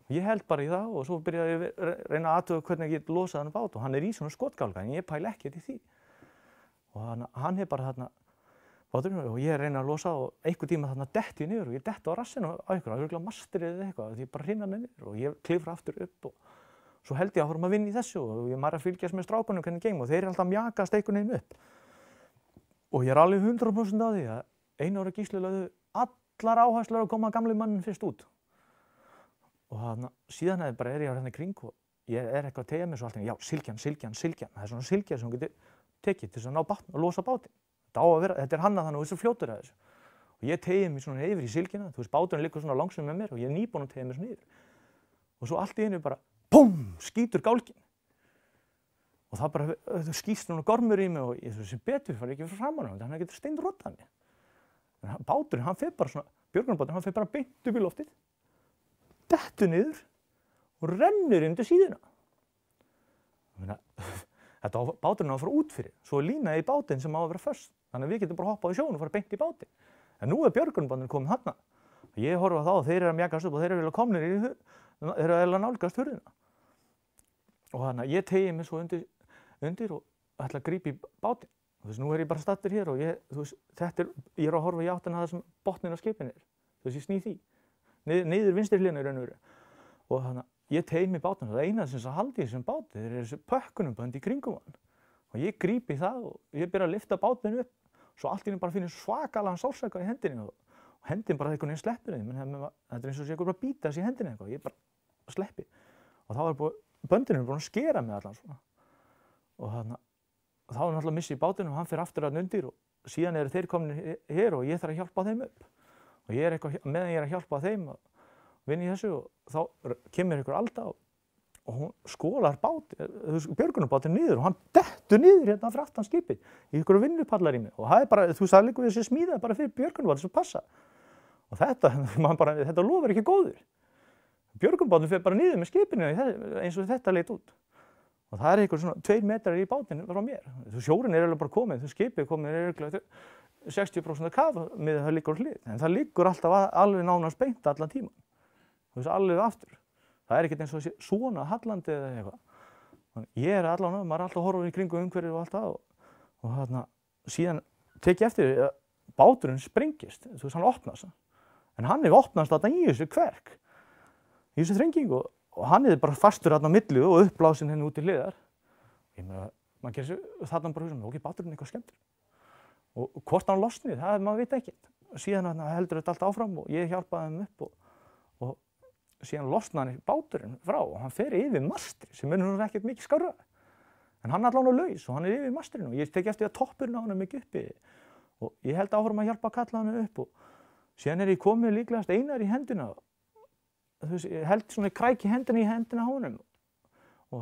Og ég held bara í það og svo byrjaði ég að reyna að athuga hvernig ég get losað hann bát og hann er í svona skotgálga en ég pæli ekkert í því. Og hann er bara þarna báturinn og ég reyna að losa og einhver tíma þarna detti ég niður og ég detti á rassinu á einhverju, örugglega mastrið eða eitthvað, því ég bara hrynna niður og ég klifra aftur upp og svo held ég áfram að vinna í þessu og ég maður að fylgjast með strákunum hvernig geng og þeir eru alltaf að mjakast einhvern veginn upp. Og ég er alveg 100% á því að Einar og Gísli lögðu allar áherslur að koma gamli mannin fyrst út. Og síðan er ég hérna í kring og ég er eitthvað að tegja mig svo alltaf, já, sylgjan. Það er svona sylgja sem hún getur tekið til þess að ná bátnum og losa bátinn. Þetta er hannað þannig og þessu fljótur að þessu. Og ég tegi mig svona yfir í sylgjuna, þú veist, báturinn liggur svona langsum með mér og ég er nýbúinn að tegja mig svona yfir. Og svo allt í einu bara, púm, skýtur gálkinn. Og það bara, skýst svona gormur í mig og ég sem betur fari ekki fyrir framan hann, hann getur steinrottað mig. En báturinn, hann fer bara svona, björgunarbáturinn, hann fer bara beint upp í loftið, dettur niður og rennur inn til síðuna. Báturinn á að fara út fyrir, svo er lína í bátinn sem á að vera föst. Þannig að við getum bara hoppað í sjónu og fara beint í bátinn. En nú er björgunarbáturinn kominn þarna. Ég horfi á þá og þeir eru að mjakast upp og þeir eru komnir þeir eru að nálgast hurðina. Og þannig að ég tegi mig svo undir og ætla að grípa í bátinn. Þú veist, nú er ég bara stattur hér og ég er að horfa í áttina það sem botninn á skipinu er. Þú veist, ég sný því. Niður vinstri hliðina í raun og veru. Og þannig að ég tegi mig í bátinn og það eina sem haldi í þessum báti, þeir eru þessi pökkunumbönd í kringum hann. Og ég grípi í það og ég byrja að lyfta bátinn upp. Svo allt í einu bara finnur svakalega sársauka í hendinni og hendin bara einhvern veginn sleppir þeim. Þetta er eins og sé bara að bíta þessi í hendinni eitthvað. Ég bara sleppi. Og þá böndin búin að skera mig allan svona. Og þá er náttúrulega missi í bátinum og hann fer aftur að undir og síðan eru þeir komin hér og ég þarf að hjálpa þeim upp. Og ég er eitthvað, meðan ég er að hjálpa þeim að vinna í þessu og þá kemur einhver alda og hún skólar björgunarbátinn niður og hann dettur niður hérna fyrir aftan skipið í einhverju vinnupallar í mig og það er bara, þú veist, það liggur við þessi smíðað bara fyrir björgunarbátinn sem passa. Og þetta lofar ekki góður. Björgunarbátinn fer bara niður með skipinu eins og þetta leit út. Og það er einhver svona 2 metrar í bátinn frá mér. Sjórinn er eiginlega bara komið, skipið komið eiginlega 60% kaf með það liggur á hlið. En það liggur alltaf alveg nánast beint allan tíman. Þú veist, alveg aftur. Það er ekkert eins og svona hallandi eða eitthvað. Ég er allan, maður er alltaf að horfa í kringu umhverfið og allt það og þarna síðan tek ég eftir að báturinn sprengist, þú veist, hann opnast. En hann hefur opnast þarna í þessu kverk, í þessu þrengingu og hann er bara fastur þarna á milli og uppblásin henni út í hliðar. Ég meina, maður gerir þarna bara hugsa, ok, báturinn er eitthvað skemmtur. Og hvort hann losni, það maður veit ekki. Síðan heldur þetta allt áfram og ég hjálpaði þeim upp og síðan losnaði hann báturinn frá og hann fer yfir mastri sem nú ekkert mikið skárra. En hann allan á laus og hann yfir mastrinu og ég tek eftir að toppurinn á hann mikið uppi og ég held áfram að hjálpa að kalla hann upp og síðan ég komið líklegast Einar í hendina. Ég held svona kræki hendina í hendina á honum og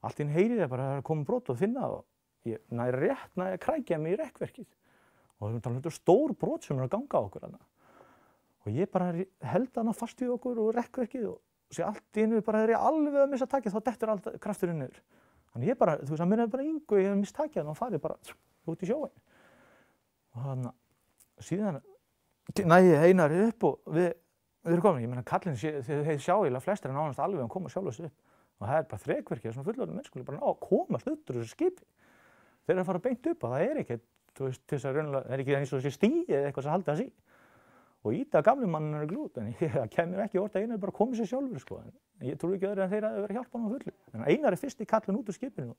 allt í einu heyri ég bara að koma brot og finna það og ég næði að krækja mig í rekkverkið og það er stór brot sem að ganga á okkur og ég bara held hana fast í okkur og rekkverkið og sé allt í einu bara þegar ég alveg að missa takið þá dettur allt krafturinn niður. Þannig ég bara, þú veist, hann minnaði bara yngu ég hef misst takið hann og farið bara út í sjóinn. Og síðan næði Einari upp og við erum komin, ég meina kallinn þeir sjá eiginlega flestir nánast alveg hann koma sjálfs upp og það bara þrekverkið svona fullorðin mennskulega bara ná að komast upp úr þessu skipi. Þeir að fara beint upp og það ekki, þú veist, til þess að raunlega, það ekki eins og þessi stíi eða eitthvað sem halda sig. Og íta gamli manninn glút, en það kemur ekki orð að Einar bara komið sér sjálfur, sko. En ég trúi ekki öðru en þeir að vera hjálpa hann á fullu. En Einar fyrst í kallinn út úr skipinu.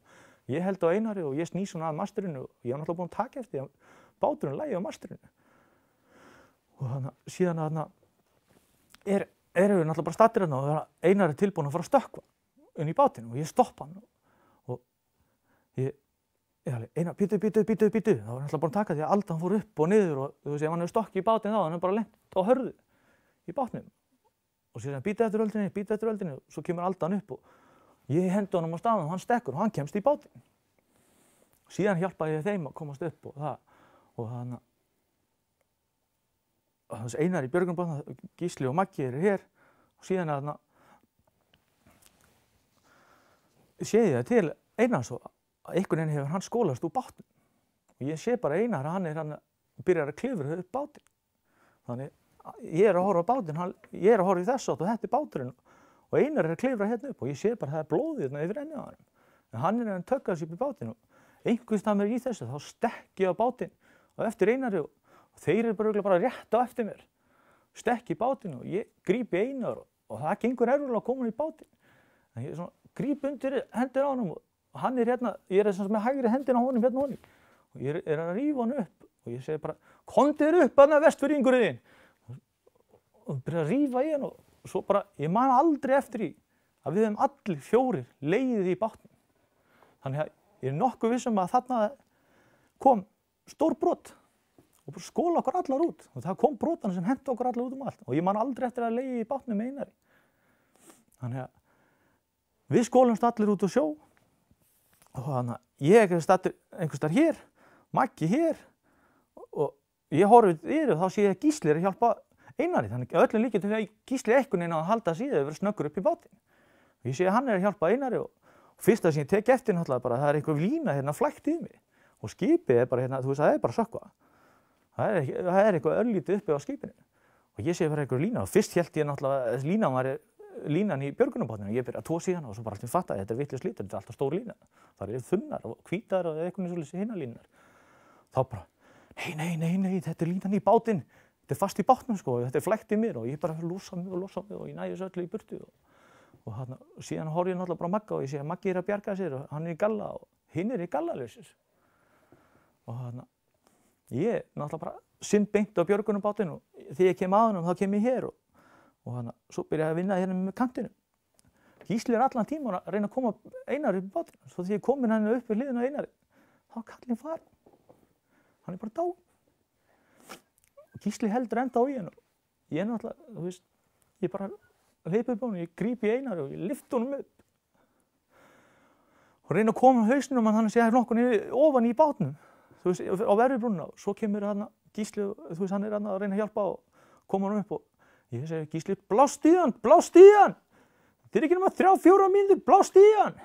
Ég held á Einari og ég sný svona að mastrinu og ég var náttúrulega búinn að taka eftir að báturinn lægi á mastrinu. Og síðan erum við náttúrulega bara stattir hérna og Einar tilbúinn að fara að stökkva inn í bátinn og ég stoppa hann og ég Einar, bíddu, þá var hann alltaf búinn að taka því að aldan fór upp og niður og þú veist, ef hann hefur stokkið í bátinn þá, hann bara lent á hörðu í bátnum. Og síðan bíddu eftir öldinni og svo kemur aldan upp og ég hendi honum á staðinn og hann stekkur og hann kemst í bátinn. Síðan hjálpaði ég þeim að komast upp og það og Einar í björgunarbátnum, Gísli og Maggi eru hér og síðan sé ég til Einar svo að einhvern veginn hefur hann skólast úr bátnum og ég sé bara Einar að hann byrjar að klifra upp bátinn. Þannig ég að horfa á bátinn, ég að horfa í þess átt og þetta báturinn og Einar að klifra hérna upp og ég sé bara að það blóðið hérna yfir ennið á hann. En hann að tökka sig upp í bátinn og einhvers staðar í þessu þá stekki ég á bátinn og eftir Einari og þeir eru bara rétt á eftir mér. Stekki í bátinn og ég grípi Einar og það gengur erfiðlega að koma í bátinn. En ég gríp undir hendur á honum og hann hérna, ég með hægri hendina á honum hérna og ég að rífa hann upp og ég segi bara, komdu þér upp Vestfirðingurinn þinn og byrja að rífa í hann og svo bara, ég man aldrei eftir í að við höfum allir fjórir legið í bátnum. Þannig að ég nokkuð viss að þarna kom stór brot og bara skóla okkur allar út og það kom brotana sem henti okkur allar út allt og ég man aldrei eftir að legið í bátnum með Einari. Þannig að við skólumst allir út á sjó og ég stattur einhvers staðar hér, Maggi hér og ég horfi yfir og þá sé ég að Gísli að hjálpa Einari. Þannig að öllum líkindum þegar Gísli einhvern veginn að halda síðu verið snöggur upp í bátinn. Og ég sé að hann að hjálpa Einari og fyrsta sem ég tek eftir náttúrulega bara það einhver lína hérna flækt í mig og skipið bara hérna, þú veist það bara sökkva. Það eitthvað örlítið uppi á skipinu og ég sé bara einhver lína og fyrst hélt ég náttúrulega að línan í björgunarbátnum, ég byrja að tósi hana og svo bara allt fatta að þetta vitlaus litur, þetta alltaf stór lína. Það þunnar og hvítar og eitthvað svolítið hinna línar. Þá bara, nei, þetta línan í bátinn, þetta fast í bátnum sko, þetta flækt í mér og ég bara lúsa mig og ég næði þessu öllu í burtu og síðan horfi ég náttúrulega bara Magga og ég sé að Maggi að bjarga sér og hann í galla og hinn í gallalausir. Og ég náttúrulega bara beint á björgunarbátinn og þegar ég kem að honum þá kem ég hér og svo byrja ég að vinna hérna með kantinu. Gísli allan tíma að reyna að koma Einari upp í bátinn. Svo þegar ég komin hann upp við hliðina á Einari, þá kallinn farin. Hann bara dáinn. Gísli heldur enda á í hann og ég náttúrulega, þú veist, ég bara hleypi upp á hann, ég grípi Einari og ég lyfti honum upp. Og reyna að koma hausnum hann sé að nokkuð ofan í bátnum, þú veist, á verfibrúnna. Svo kemur Gísli, þú veist, hann að reyna að hjálpa og koma hann upp og ég segi, Gísli, blást í hann! Þetta ekki nema 3-4 mínútur, blást í hann!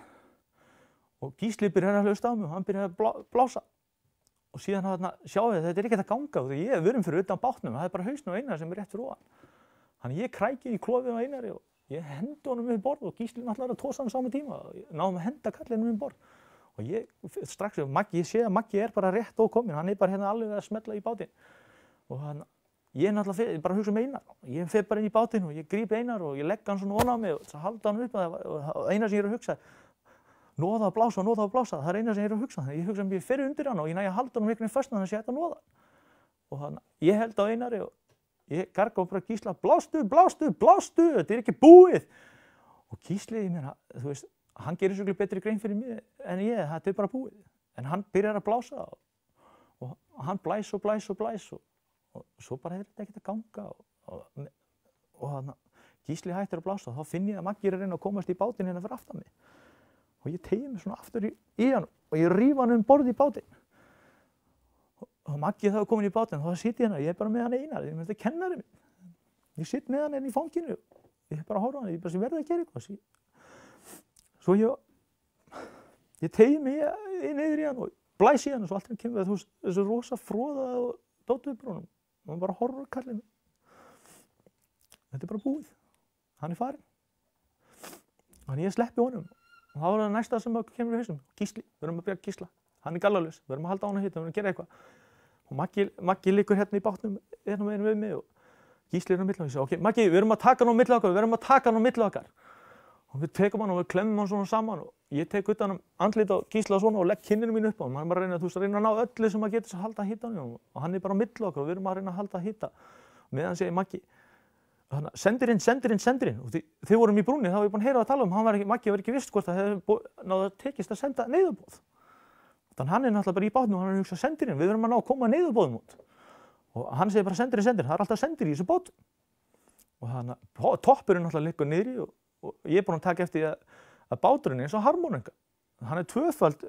Og Gísli byrjar að hlusta á mig og hann byrjar að blása. Og síðan sjáu þið, þetta ekki að ganga og við erum fyrir utan bátnum, það bara hausnum á Einari sem rétt fyrir ofan. Þannig ég kræki í klofið á Einari og ég hendi honum við borð og Gísli náttúrulega að tósa hann saman tíma og náðum að henda kallinum við borð. Og ég strax, ég sé að Maggi bara rétt ókominn, hann bara hérna alveg að smella í bátinn. Og ég náttúrulega bara hugsa Einar. Ég fer bara inn í bátinn og ég grípi Einar og ég legg hann svona ofan á mig og það halda hann upp og Einar sem ég að hugsa, noða að blása, það er eina sem ég er að hugsa. Þannig ég hugsa að ég fer undir hann og ég næ að halda honum einhvern veginn föstan þannig að ég ætti að noða. Og þannig, ég held á Einari og ég garga og bara Gísla, blástu, þetta er ekki búið. Og Gísli, ég meina, þú veist, hann gerir svo betri grein fyrir mig en ég, þetta er bara búið. En hann byrjar að blása og hann blæs og svo bara er þetta ekkert að ganga og hann, Gísli hættir að blása, þá finn ég að Maggi er að reyna að komast í bátinn hérna fyrir aftan mig. Og ég teygi mig svona aftur í hann og ég ríf hann borð í bátinn. Og Maggi þá komin í bátinn, þá sitt ég hérna, ég er bara með hann Einar, ég þetta er kennari minn. Ég sitt með hann í fanginu, ég bara horfa á hann, ég bara verði að gera eitthvað. Svo ég teygi mig niður í hann og blæs í hann og svo alltaf kemur þessu rosa froða og dótuðbrúnum. Og hann bara horfir kallinu. Þetta er bara búið. Hann er farinn. Þannig ég sleppi honum. Og það var það næsta sem kemur í hausnum. Gísli, við verðum að byrja Gísla. Hann er gallalaus, við verðum að halda á hann að hita, við verðum að gera eitthvað. Og Maggi liggur hérna í bátnum, hérna meginn við mig og Gísli er á milli og ég segi, ok, Maggi, við verðum að taka hann á milli okkar, Og við tekum hann og við klemmum hann svona saman og ég tek utan andlit á Gísla svona og legg kinninu mínu upp á hann. Hann er bara að reyna að ná öllu sem að geta að halda hitanum og hann er bara á milli okkar og við erum að reyna að halda hita. Meðan segir Maggi, sendir inn. Og þið vorum í brúnni, þá var ég búinn að heyra að tala Maggi var ekki viss hvort það hefði náð að tekist að senda neyðarboð. Þannig hann er náttúrulega bara í bátnum og hann er að hugsa sendir inn, við verðum að ná að koma neyðarboðum út. Og hann segir bara sendir inn, það er alltaf sendir í þessu bátum. Og þannig að toppurinn náttúrulega liggur niðri og ég er búinn að taka eftir að báturinn er eins og harmonika. Hann er tvöfald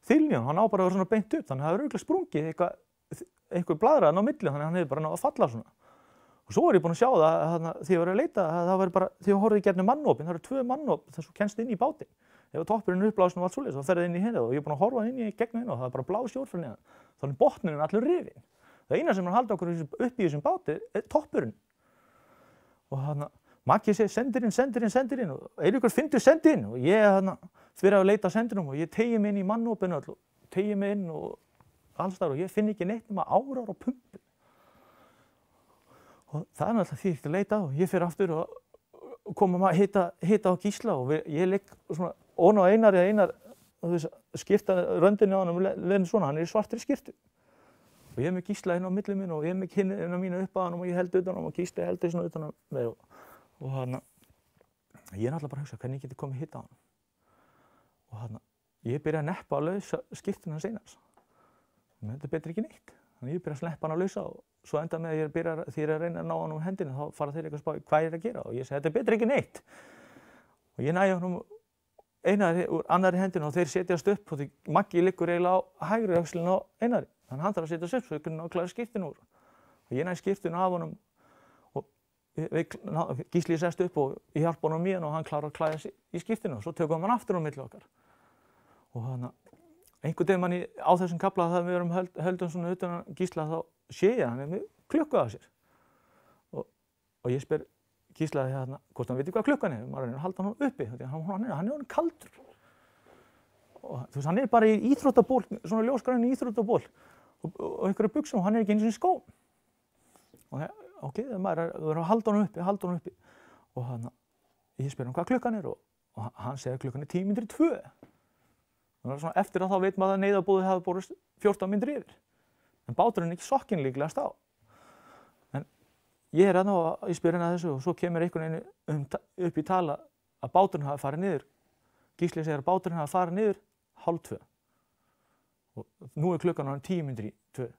þyljan, hann á bara að vera svona beint upp, þannig að það er örugglega sprungið eitthvað bladraðan á milli, þannig að hann hefur bara náð að falla svona. Og svo er ég búinn að sjá það því ég var að leita að það var bara, því ég horfði í gegnum mannopin, það eru 2 mannop þess að þú kemst inn í bátinn. Ef toppurinn er uppblásin og allt svoleiðis, þá ferðu inn í hérna og ég er búinn að horfa inn í gegnum hérna og það er bara blá sjór fyrir neðan. Þannig botninn er allur rifinn. Það eina sem er að halda okkur upp í þessum báti er toppurinn. Og Maggi segir sendir inn og Eiríkur finnur sendi inn og ég fyrir að leita að sendinum og ég teygi mig inn í mannopinu öll og teygi mig inn og alls þar og ég finn ekki neitt nema árar og pumpu. Og það er náttúrulega því ekki að leita og ég fyrir aftur og komum að hita á Gísla og ég ligg svona ón á Einar skipta röndinni á hann leðin svona, hann er í svartri skyrtu. Og ég er með Gísla hérna á milli minn og ég er með kinnina mína upp að hann og ég held utan hann og Gísli heldur svona utan hann með og ég er náttúrulega bara að hugsa hvernig ég geti komið hita á hann. Og ég byrja að neppa að lausa skyrtuna hans Einars. Men þetta er betur ekki neitt. Þannig ég byrja að sleppa hann að lausa og svo enda með að því ég er að reyna að ná hann úr hendinni þá fara þeir eitthvað að spá hvað ég er að gera og ég segi þetta er betur ekki neitt. Og ég næja honum Einari úr annarri hendinni og þeir setjast upp og því Maggi liggur eiginlega á hægri öxlina á Einari. Þannig hann þarf að setjast upp svo ég kunni að klára skyrtinu úr. Og ég næ skyrtinu af honum og Gísli sest upp og ég hjálpa honum í hann og hann klárar að klæða sig í skyrtinu og svo tökum hann aftur á milli okkar. Og einhvern veginn á þessum kafla þegar við erum höldum svona utan Gísla þá sé ég hann er með klukku af sér. Og ég spyr Gísla hvort hann viti hvað klukkan er, maður reynir að halda hann uppi, hann er orðinn kaldur. Og þú veist, hann er bara í íþróttaból, svona ljósgrænu íþróttaból og einhverju buxum og hann er ekki einu sinni í skóm. Og ok, maður verður að halda hann uppi. Og ég spyr hann hvað klukkan er og hann segir klukkan er 2:10. Svona, eftir að þá veit maður að neyðarbúðið hafi borist 14 mínútur yfir. En báturinn er ekki sokkinn líklegast á. En ég er og ég spyr henni að þessu og svo kemur einhvern veginn upp í tala að báturinn hafi farið niður. Gísli segir að báturinn hafi farið niður 1:30. Og nú er klukkan orðin 2:10.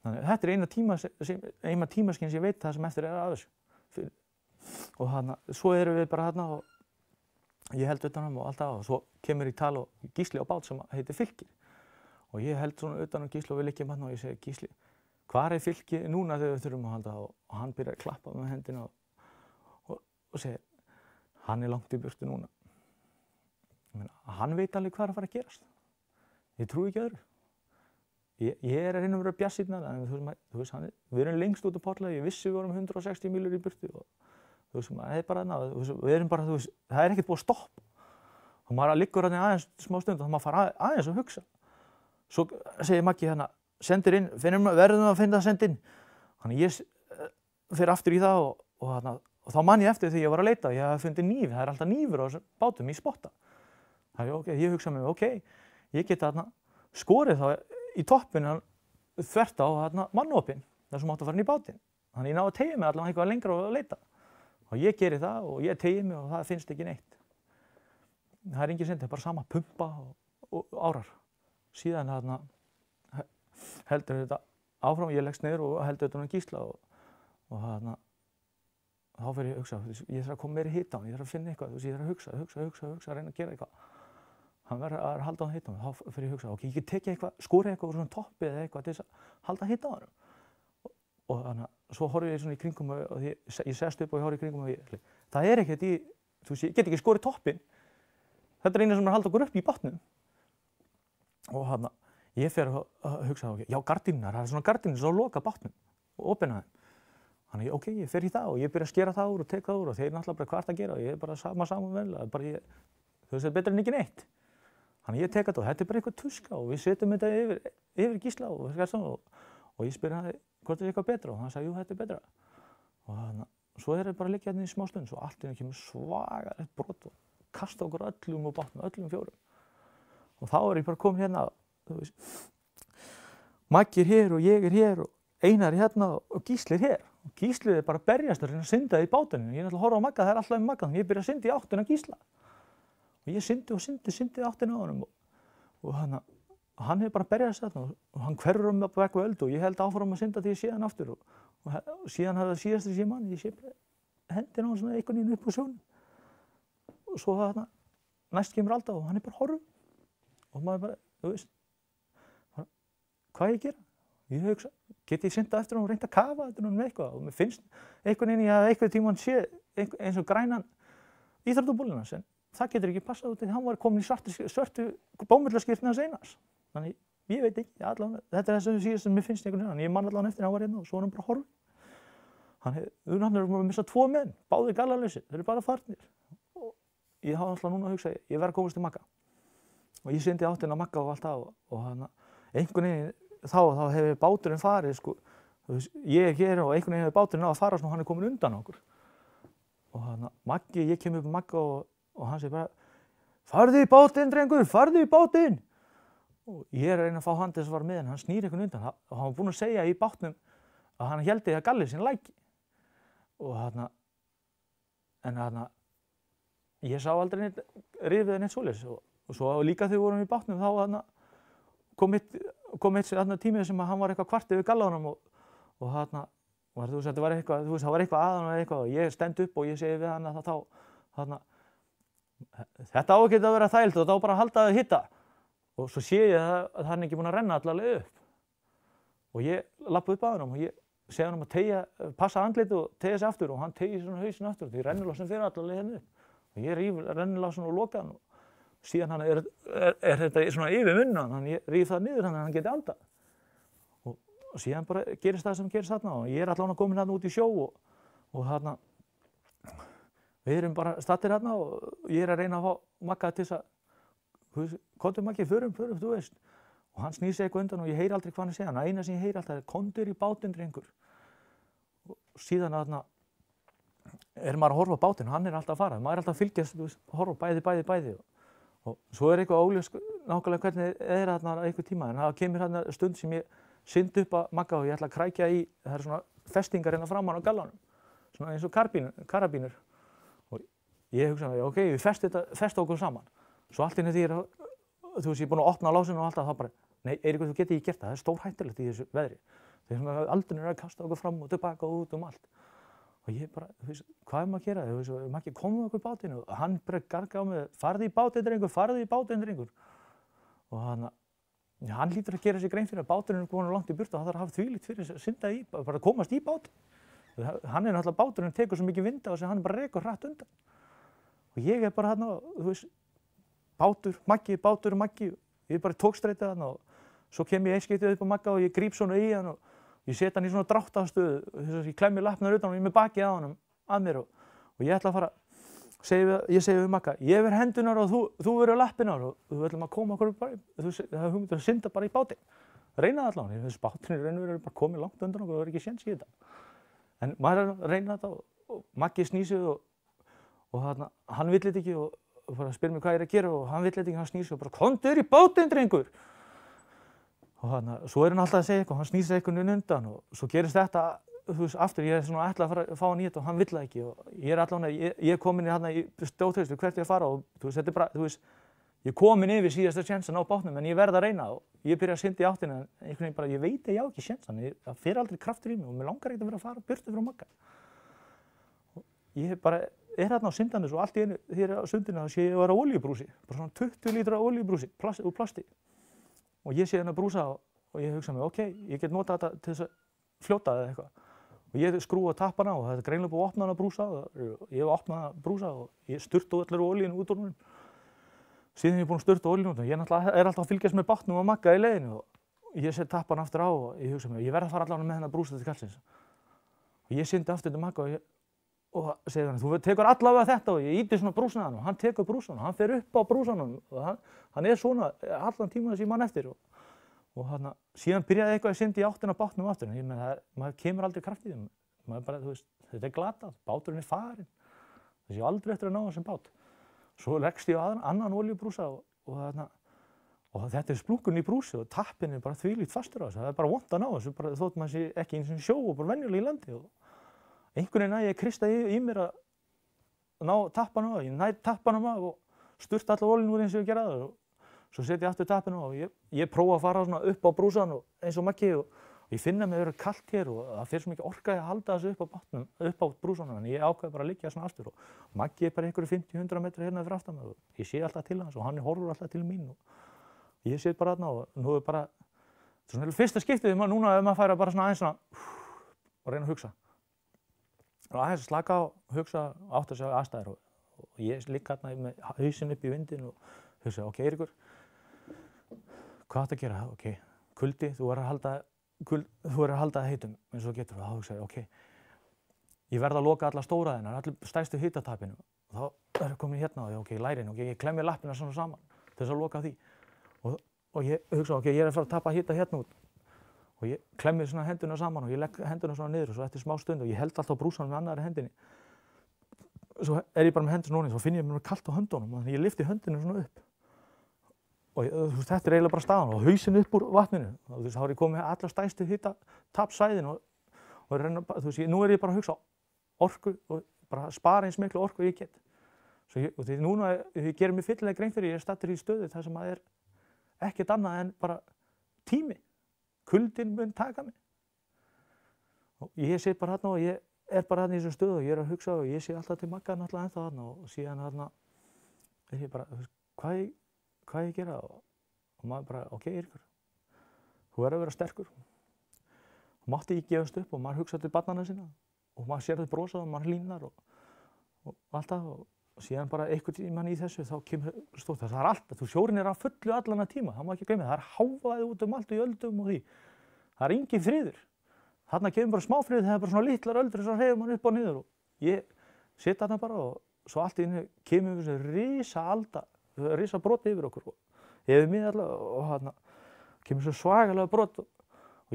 Þannig þetta er eina tímaskinn sem ég veit það sem eftir er af þessu. Og svo erum við bara og ég held utan hann og allt og svo kemur í tal og Gísli á bát sem heitir Fylkir. Og ég held svona utan Gísli og við liggjum og ég segi Gísli, hvar er Fylkir núna þegar við þurfum að halda og hann byrjar að klappa með hendina og segir, hann er langt í burtu núna. Hann veit alveg hvað er að fara að gerast. Ég trúi ekki öðru. Ég er að reyna að vera bjassinn en þú veist, við erum lengst út á Portland, ég vissi við vorum 160 mílur í burtu og þú veist, það er bara við erum bara, þú veist, það er ekkert búið að stoppa. Og maður liggur aðeins smá stund og þá maður fara aðeins að hugsa. Svo segir Maggi sendir inn, verðum að finna að senda inn. Þannig ég fer aftur í það og þá man ég eftir því ég var að leita. Ég hafði fundið hníf, það er alltaf hnífur á þessum bátum í spotta. ég hugsa með mig, ég get þarna skorið þá í toppinn þvert á þarna mannopinn, þar sem átti að fara inn í bátinn. Þannig ég náði að teygja mig allavega eitthvað lengra og leita. Og ég geri það og ég teygi mig og það finnst ekki neitt. Það engin synd, það bara sama pumpa og árar. Síðan þarna heldur þetta áfram, ég leggst niður og heldur þetta Gísla og þarna þá fer ég að hugsa, ég þarf að koma meira í hita á hann, ég þarf að finna eitthvað, ég þarf að hugsa, reyna að gera eitthvað. Hann verður að halda á hann hita á hann, þá fer ég að hugsa, ég get tekið eitthvað, skorið eitthvað úr svona toppi eða eitthvað til þess að halda hita á hann. Og þannig að svo horfi ég svona í kringum og ég sest upp og ég horfi í kringum og það ekkert í, ég get ekki skorið toppinn. Þetta eina sem halda okkur upp í bátnum. Og þannig að ég fer að hugsa, gardínurnar, það svona gardínur sem loka bátnum og opina þeim. Þannig ég fer í það og ég byrja að skera það úr og tek það úr og þeir náttúrulega bara hvað að gera og ég bara saman venlega, bara þau segir betra en ekki neitt. Þannig ég tek þetta og þetta bara eitthvað tuska og við setjum þetta yfir Gísla og ég spyr hann hvort eitthvað betra og hann sagði, jú, þetta betra. Og þannig að svo þeir bara liggja hérna í smá stund og allt í einu kemur svakalegt brot og kasta okkur öllum úr bátnum, öllum 4. Og þá ég bara komin hérna, Maggi hér og ég hér og Einar hérna og Gísli hér. Og Gísli bara að berjast að reyna að synda í bátinu. Ég náttúrulega horfa á Magga, það alltaf með Magga, þannig ég byrja að synda í áttina Gísla. Og ég syndi og syndi í áttina á honum. Og hann bara að berjast þetta og hann hverfur mig upp á vegg og öldu og ég held áfram að synda til ég sé hann aftur. Og síðan hafði það síðast þess ég mann, ég sé bara hendina á hann svona einhvern veginn upp á sjónum. Og svo næst kemur Alda og hann bara horfur. Og maður bara, þú veist, hvað ég gera? Ég hugsa, get ég syndað eftir hann og reynt að kafa eftir hann með eitthvað og mér finnst einhvern veginn að einhvern tímann sé eins og grænan íþróttabúlina en það getur ekki passað út því hann var komin í svörtu bómullarskyrtuna hans Einars. Þannig ég veit ekki, allavega, þetta það sem síðast sem mér finnst einhvern veginn, ég man allavega eftir hann var hérna og svo hann bara horfinn. Hann er að missa 2 menn, báðir gallarlausir, þeir bara farnir. Og ég hafa alltaf núna að hugsa, ég verð að komast til Magga. Og ég syndi áttina á Magga og allt það og einhvern veginn þá hefur báturinn farið, sko, ég hér og einhvern veginn hefur báturinn á að fara og hann komin undan okkur. Og Maggi, ég kem upp á Magga og hann segir bara, farðu í bátinn, drengur, farðu í bátinn. Og ég að reyna að fá hann til þess að fara með hann snýr einhvern undan og hann var búinn að segja í bátnum að hann héldi að gallið sinn læki. Og ég sá aldrei neitt rifið neitt svoleiðis og svo líka þegar við vorum í bátnum þá kom eitt tímið sem að hann var eitthvað kvart yfir gallanum og þetta var eitthvað, það var eitthvað aðan og eitthvað og ég stend upp og ég segi við hann að þetta á ekki að vera þægilt og þá bara að halda að hitta og svo sé ég að hann ekki búinn að renna allavega upp og ég lappa upp að hann og ég segi hann að passa andlitið og teygja sig aftur og hann teygir svona hausinn aftur því rennilásin fyrir allavega hérna upp og ég ríf rennilásin og loka hann og síðan hann er þetta svona yfir munnan, hann ríf það niður þannig að hann geti andað. Og síðan bara gerist það sem gerist þarna og ég allavega komin þarna út í sjó og þarna við erum bara stattir þarna og ég að reyna að fá Magga til þess að komdu Maggi, förum, þú veist. Og hann snýr sig eitthvað undan og ég heyri aldrei hvað hann segja. Eina sem ég heyri alltaf komdu í bátinn, drengur. Og síðan þarna maður að horfa á bátinn, hann alltaf að fara. Maður alltaf að fylgjast, horfa bæði. Og svo eitthvað óljós nákvæmlega hvernig þarna einhver tíma en það kemur þarna stund sem ég syndi upp að Magga og ég ætla að krækja í það svona festingar hérna framan á gallanum svona eins og karabínur og ég hugsaði við festa okkur saman svo allt inni því þú veist ég er búinn að opna lásinu og allt það þá bara nei Eiríkur þú getur ekki gert það er stórhættulegt í þessu veðri þegar aldrei að kasta okkur fram og tilbaka og út allt og ég bara, þú veist, hvað maður að gera? Þú veist, Maggi komið okkur í bátinn og hann bara gargaði á mig, farðu í bátinn, drengur. Og hann hlýtur að gera sér grein fyrir að báturinn komin langt í burtu og það þarf að hafa þvílíkt fyrir að synda í, bara komast í bátinn. Hann náttúrulega báturinn tekur svo mikið vinda og hann bara rekur hratt undan. Og ég bara þarna, þú veist, bátur, Maggi, ég bara tókstreitið þarna og svo kem ég einskiptið upp á Magga og ég gríp svona í hann og ég set hann í svona dráttastöðu, þess að ég klemmi lappirnar utan og ég með bakið á honum að mér og ég ætla að fara, ég segi við Magga, ég ver hendunar og þú verður lappirnar og við ætlum að koma okkur bara, það er hugmyndur að synda bara í bátinn. Reyna það allavega, þessi bátinn í raun og veru bara komið langt undan okkur og það er ekki séns í þetta. En maður reyna þetta og Maggi snýsið og hann vill þetta ekki og bara spyr mig hvað ég er að gera og hann vill eitthvað, hann snýr sig og bara komdu í bátinn, drengur. Og svo hann alltaf að segja eitthvað, hann snýr sig eitthvað undan og svo gerist þetta, þú veist, aftur, ég er svona ætla að fara að fá hann í þetta og hann vill það ekki og ég er allavega, ég er komin í stóðhaustu, hvert ég að fara og þú veist, þetta bara, þú veist, ég komin yfir síðasta sjensan á bátnum en ég verð að reyna og ég byrja að synda í áttina en einhvern veginn bara, ég veit að ég á ekki sjensan, það fer aldrei kraftur í mig og mér langar ekkert að vera að fara burtu frá Magga. Og ég bara er á syndanis og allt í einu hér á sundinu þá sé ég að vera olíubrúsi, bara svona 20 lítra olíubrúsi úr plasti og ég sé brúsa og ég hugsa mig, ok, ég get notað þetta til þess að fljóta eða eitthvað. Og ég skrúa tappana og það er greinilega búið að opna hana brúsa og ég hef opnað brúsa og ég sturta allir olíinu út úr honum. Síðan ég er búinn að sturta olíinu út og ég er alltaf að fylgjast með bátnum og Magga í leiðinu og ég set tappana aftur á og ég hugsa mér, ég verð að fara allavega með hennar brúsa til kallsins. Og ég syndi aftur til Magga og segi hann, þú tekur allavega þetta og ég íti svona brúsan hann og hann tekur brúsan og hann fer upp á brúsanum og hann er svona allan tíma þess ég mann eftir og síðan byrjaði eitthvað að synda í áttina bátnum aftur en ég meina, maður kemur aldrei kraft í þeim. Maður bara, þú veist, þetta er glatað, báturinn er farinn. Það sé aldrei eftir að ná þessum bát. Svo leggst ég á annan olíubrúsa og þetta er splunkunni í brúsi og tappinn er bara þvílíkt fastur á þessu. Það er bara vont að ná þessu, bara þótt maður sé ekki eins og sjó og bara venjulega í landi. Og einhvern veginn næ ég krista í mér að ná tappanum á, ég næ tappanum á og sturta alla olíun úr eins og ég gera það. Svo set ég aftur tappinu og ég prófa að fara svona upp á brúsan eins og Maggi og ég finna mig að vera kalt hér og það fer svo mikið orka að halda þessu upp á bátnum, upp á brúsanum, en ég ákveði bara að liggja svona aftur og Maggi er bara einhverju 50-100 metrar hérna fyrir aftan mig og ég sé alltaf til hans og hann horfur alltaf til mín og ég set bara þarna og nú er bara, þetta er svona fyrsta skiptið núna ef maður fær að bara svona aðeins svona og reyna að hugsa. Og aðeins að slaka á, hugsa, átta sig á aðstæður og ég ligg hérna með hausinn upp í vindinn og hugsa, ok, Eiríkur, hvað átt að gera? Ok, kuldi, þú verður að halda það heitum eins og getur og þá hugsa ég, ok, ég verð að loka alla stóraðina, allir stærstu hitatapinu og þá er komin hérna og ok, lærin, ok, ég klemmi lappina svona saman til þess að loka því og ég hugsa, ok, ég er að fara að tapa hita hérna út og ég klemmi svona henduna saman og ég legg henduna svona niður og svo eftir smá stund og ég held alltaf brúsanum með annarri hendinni. Svo er ég bara með hendur svona og svo finn ég mér kalt á höndunum þannig ég lyfti höndinu svona upp. Og þetta er eiginlega bara staðan og hausinn upp úr vatninu. Þá er ég komið allar stærstu hitatapsvæðin og reyna, nú er ég bara að hugsa orku og bara spara eins miklu orku ég get. Og því núna ég gerir mér fyllilega grein fyrir ég er staddur í stöðu þar sem það er ekkert annað en bara tími. Kuldinn mun taka mig. Og ég sé bara þarna og ég er bara þarna í þessum stöðu og ég er að hugsa og ég sé alltaf til Magga náttúrulega ennþá þarna og síðan þarna er ég bara, hvað ég gera og maður bara, ok, Eiríkur, þú verður að vera sterkur. Þú mátti ekki gefast upp og maður hugsa til barnanna sinna og maður sér þau brosa og maður hlýnar og allt það og síðan bara einhvern tímann í þessu þá kemur stótt það er alltaf, sjórinn er á fullu allan að tíma, það má ekki gleyma, það er hávaði út allt í öldum og því. Það er engin friður. Þarna kemur bara smá friður, það er bara svona litlar öldur sem hreyfir mann upp og niður og ég sit þarna bara og svo allt í einu kemur þessi risa brot yfir okkur og yfir mig allavega og þarna kemur svo svagalega brot og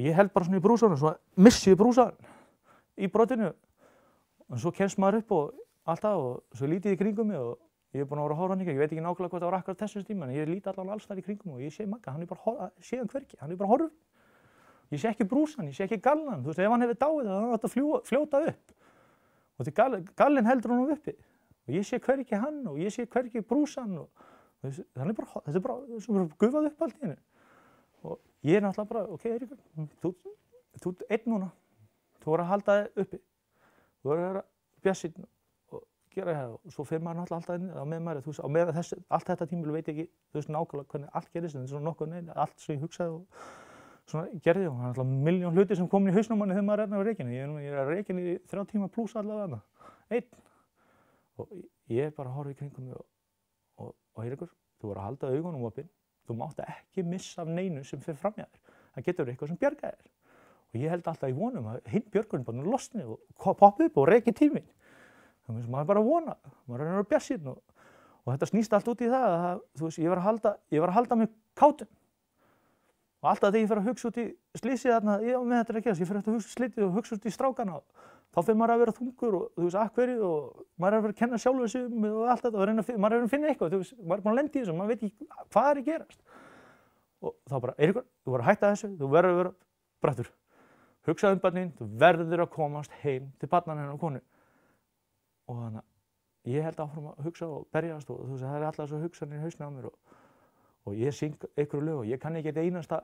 ég held bara svona í brúsanum, svo missi ég brúsan í brotinu og svo kemst maður upp og allt það og svo lítið í kringum mig og ég er búinn að vera að horfa hann ég veit ekki nákvæmlega hvað það var akkurat þessum tíma en ég líti allavega alls þar í kringum og ég sé Magga, hann er bara séðan hvergi, hann er bara horfinn. Ég sé ekki brúsan, ég sé ekki gallan, þú veist, ef hann hefur dáið það, hann átt að fljóta upp. Og því gallinn heldur honum uppi. Og ég sé hvergi hann og ég sé hvergi brúsan og þetta er bara gufað upp allt í henni. Og ég er náttúrulega bara, ok, Eiríkur, þú einn núna, þú voru að halda þig uppi. Þú voru að vera bjassinn og gera það og svo fer maður náttúrulega alltaf inn á með maður, þú veist, á með allt þetta tímul veit ég ekki, þú veist, nákvæmlega hvernig allt gerist, en þetta er svona nokkuð neina, allt sem ég hugsaði og svona gerði og það er alltaf milljón hluti sem komin í hausnum manni þegar maður er á reikinu. Ég er á reikinu í 3 tíma pluss allavega þarna, einn. Og ég bara horfi í kringum mig og Eiríkur, þú voru að halda augunum opin, þú mátt ekki missa af neinu sem fer fram hjá þér. Það getur eitthvað sem bjargar þér. Og ég held alltaf í vonum að hinn björgurinn bara losni og poppi upp og reiki tíminn. Þannig að maður bara vona, maður er að bjassinn og þetta snýst allt út í það að þú veist, ég var að halda mig kátum. Og alltaf þegar ég fer að hugsa út í slysið þarna, með þetta er að gerast, ég fer að hugsa slitið og hugsa út í strákana þá fyrir maður að vera þungur og þú veist, af hverju og maður er að vera að kenna sjálfu sig og allt þetta og maður er að finna eitthvað, þú veist, maður er búin að lenda í þessu, maður veit ekki hvað er að gerast. Og þá bara, Eiríkur, þú verður að hætta þessu, þú verður að vera brattur. Hugsaðu barnið, þú verður að komast heim til barnanna hennar og konu. Og þannig að ég held áfram að hugsa og berjast og þú veist, það er alltaf þessu hugsanir í hausnum á mér og ég syng einhverju lög og ég kann ekki eitt einasta